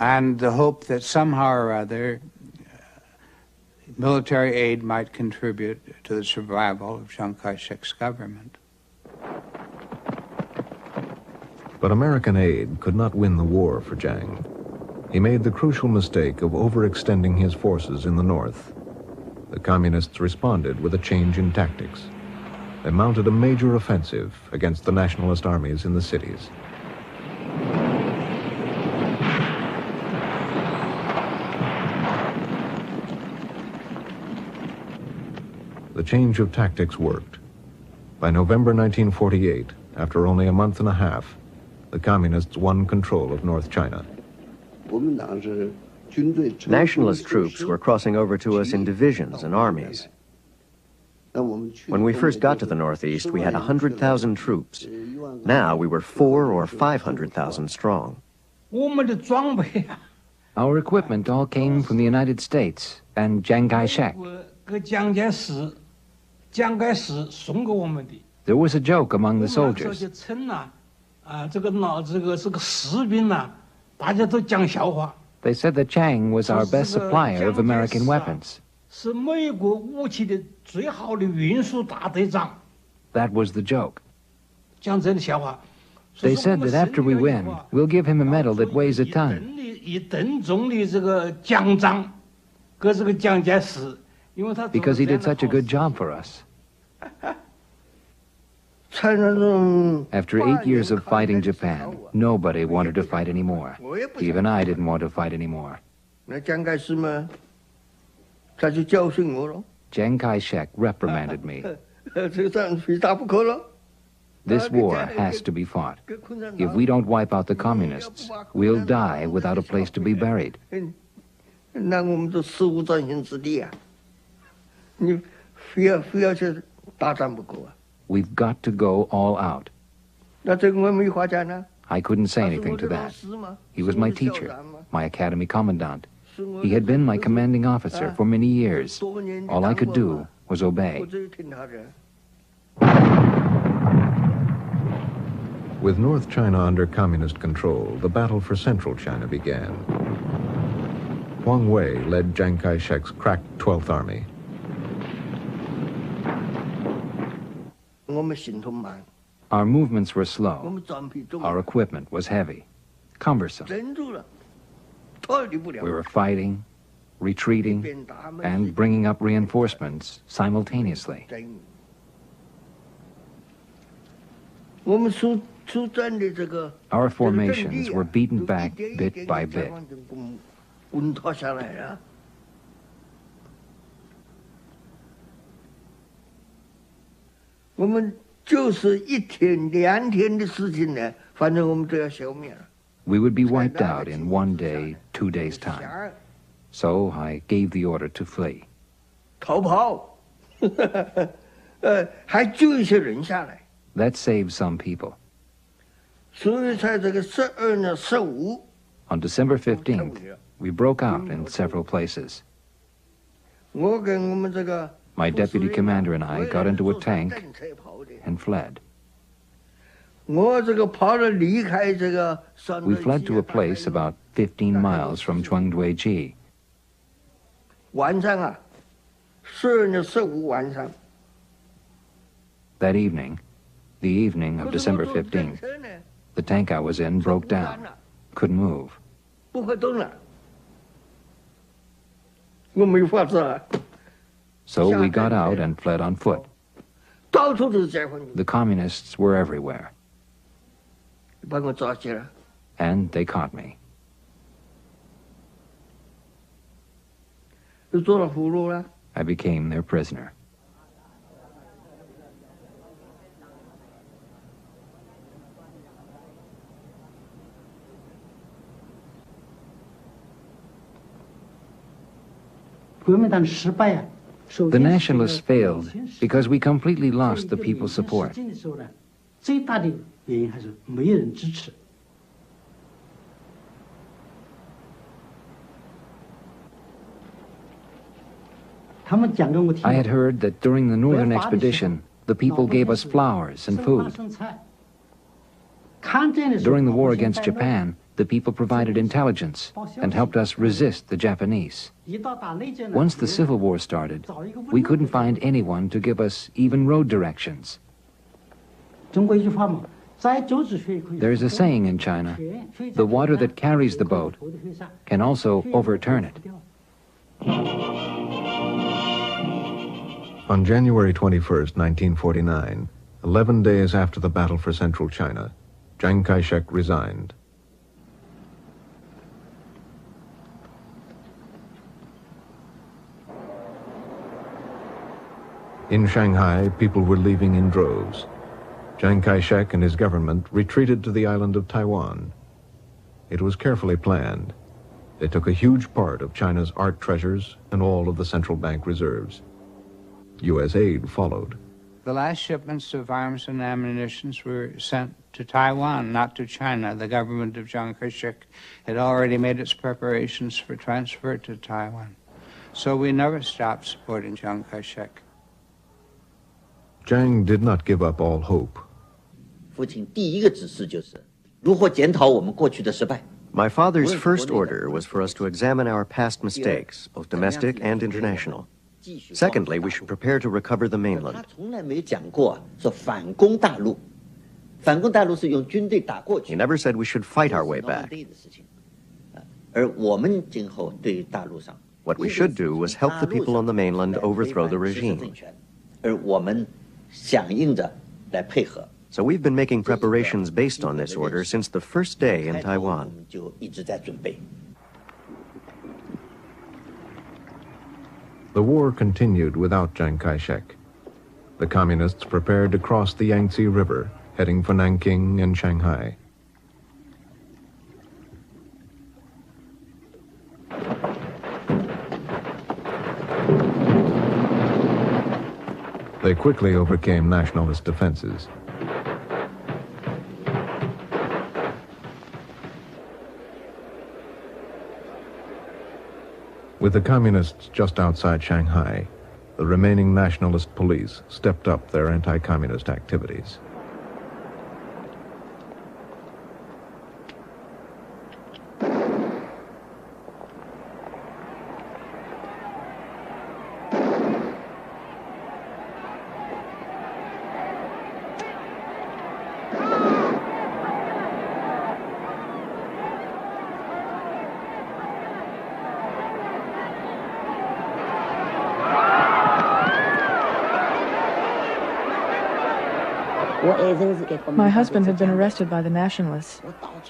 and the hope that somehow or other military aid might contribute to the survival of Chiang Kai-shek's government. But American aid could not win the war for Jiang. He made the crucial mistake of overextending his forces in the north. The communists responded with a change in tactics. They mounted a major offensive against the nationalist armies in the cities. The change of tactics worked. By November 1948, after only a month and a half, the communists won control of North China. Nationalist troops were crossing over to us in divisions and armies. When we first got to the Northeast, we had 100,000 troops. Now we were 400,000 or 500,000 strong. Our equipment all came from the United States and Chiang Kai-shek. There was a joke among the soldiers. They said that Chiang was our best supplier of American weapons. That was the joke. They said that after we win, we'll give him a medal that weighs a ton. because he did such a good job for us. After 8 years of fighting Japan, nobody wanted to fight anymore. Even I didn't want to fight anymore. Chiang Kai-shek reprimanded me. This war has to be fought. If we don't wipe out the communists, we'll die without a place to be buried. We've got to go all out. I couldn't say anything to that. He was my teacher, my academy commandant. He had been my commanding officer for many years. All I could do was obey. With North China under communist control, the battle for central China began. Huang Wei led Chiang Kai-shek's crack 12th Army. Our movements were slow. Our equipment was heavy, cumbersome. We were fighting, retreating, and bringing up reinforcements simultaneously. Our formations were beaten back bit by bit. We would be wiped out in 1 day, 2 days' time. So I gave the order to flee. That saved some people. On December 15th, we broke out in several places. My deputy commander and I got into a tank and fled. We fled to a place about 15 miles from Chuangduiji. That evening, the evening of December 15th, the tank I was in broke down, couldn't move. So we got out and fled on foot. The communists were everywhere. And they caught me. I became their prisoner. The nationalists failed because we completely lost the people's support. I had heard that during the northern expedition, the people gave us flowers and food. During the war against Japan, the people provided intelligence and helped us resist the Japanese. Once the Civil War started, we couldn't find anyone to give us even road directions. There's a saying in China, the water that carries the boat can also overturn it. On January 21st, 1949, 11 days after the battle for central China, Chiang Kai-shek resigned. In Shanghai, people were leaving in droves. Chiang Kai-shek and his government retreated to the island of Taiwan. It was carefully planned. They took a huge part of China's art treasures and all of the central bank reserves. U.S. aid followed. The last shipments of arms and ammunition were sent to Taiwan, not to China. The government of Chiang Kai-shek had already made its preparations for transfer to Taiwan. So we never stopped supporting Chiang Kai-shek. Chiang did not give up all hope. My father's first order was for us to examine our past mistakes, both domestic and international. Secondly, we should prepare to recover the mainland. He never said we should fight our way back. What we should do was help the people on the mainland overthrow the regime. So we've been making preparations based on this order since the first day in Taiwan. The war continued without Chiang Kai-shek. The communists prepared to cross the Yangtze River, heading for Nanking and Shanghai. They quickly overcame nationalist defenses. With the communists just outside Shanghai, the remaining nationalist police stepped up their anti-communist activities. My husband had been arrested by the nationalists,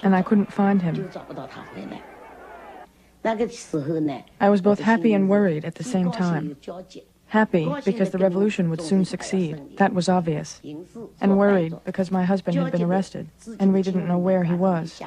and I couldn't find him. I was both happy and worried at the same time. Happy because the revolution would soon succeed, that was obvious, and worried because my husband had been arrested, and we didn't know where he was.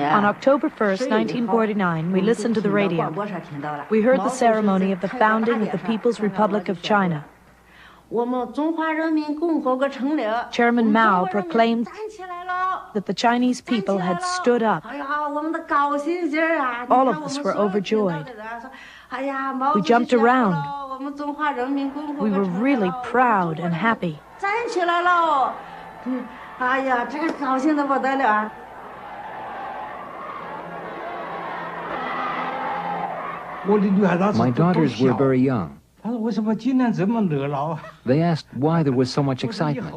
On October 1st, 1949, we listened to the radio. We heard the ceremony of the founding of the People's Republic of China. Chairman Mao proclaimed that the Chinese people had stood up. All of us were overjoyed. We jumped around. We were really proud and happy. My daughters were very young. They asked why there was so much excitement.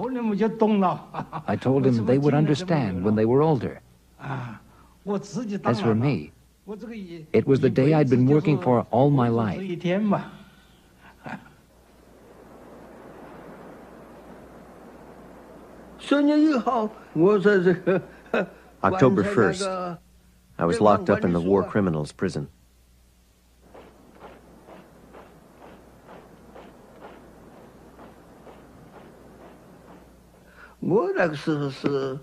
I told them they would understand when they were older. As for me, it was the day I'd been working for all my life. October 1st, I was locked up in the war criminals prison. I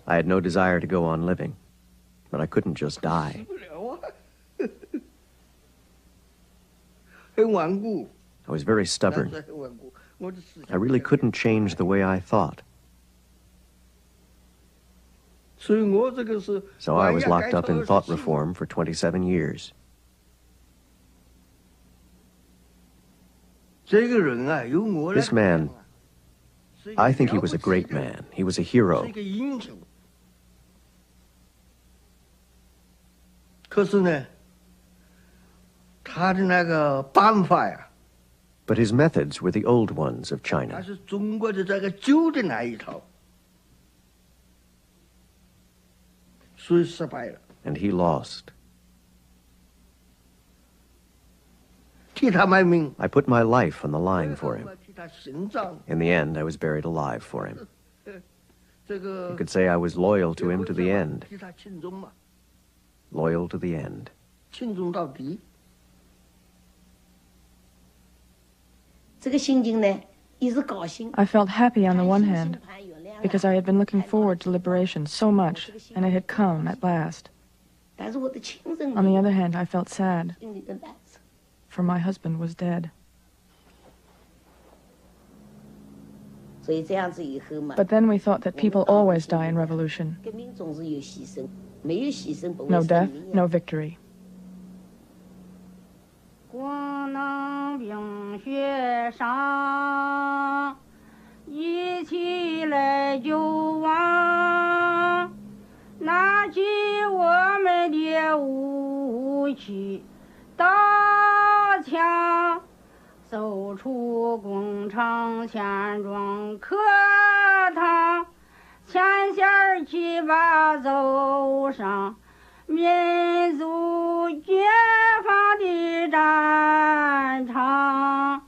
had no desire to go on living, but I couldn't just die. I was very stubborn. I really couldn't change the way I thought. So I was locked up in thought reform for 27 years. This man, I think he was a great man. He was a hero. But his methods were the old ones of China. And he lost. I put my life on the line for him. In the end, I was buried alive for him. You could say I was loyal to him to the end. Loyal to the end. I felt happy on the one hand, because I had been looking forward to liberation so much, and it had come at last. On the other hand, I felt sad, for my husband was dead. But then we thought that people always die in revolution. No death, no victory. 光能冰雪上，一起来救亡，拿起我们的武器，刀枪，走出工厂钱庄课堂，前线去吧走上。 民族解放的战场。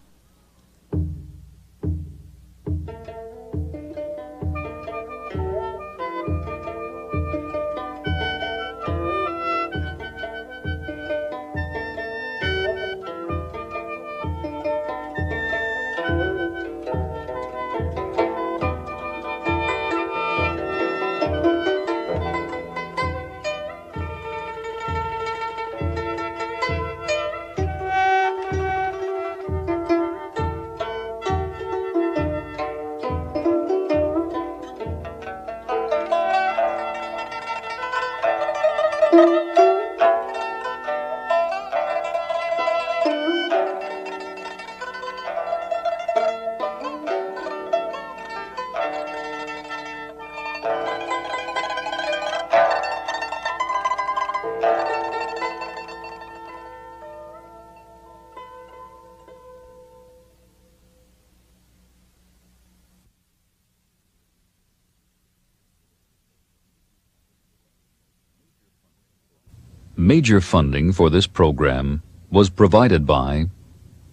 Major funding for this program was provided by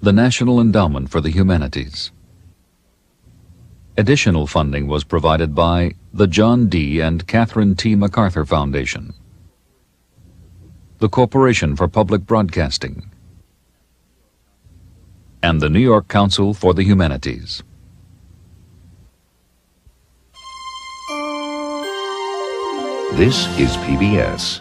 the National Endowment for the Humanities. Additional funding was provided by the John D. and Catherine T. MacArthur Foundation, the Corporation for Public Broadcasting, and the New York Council for the Humanities. This is PBS.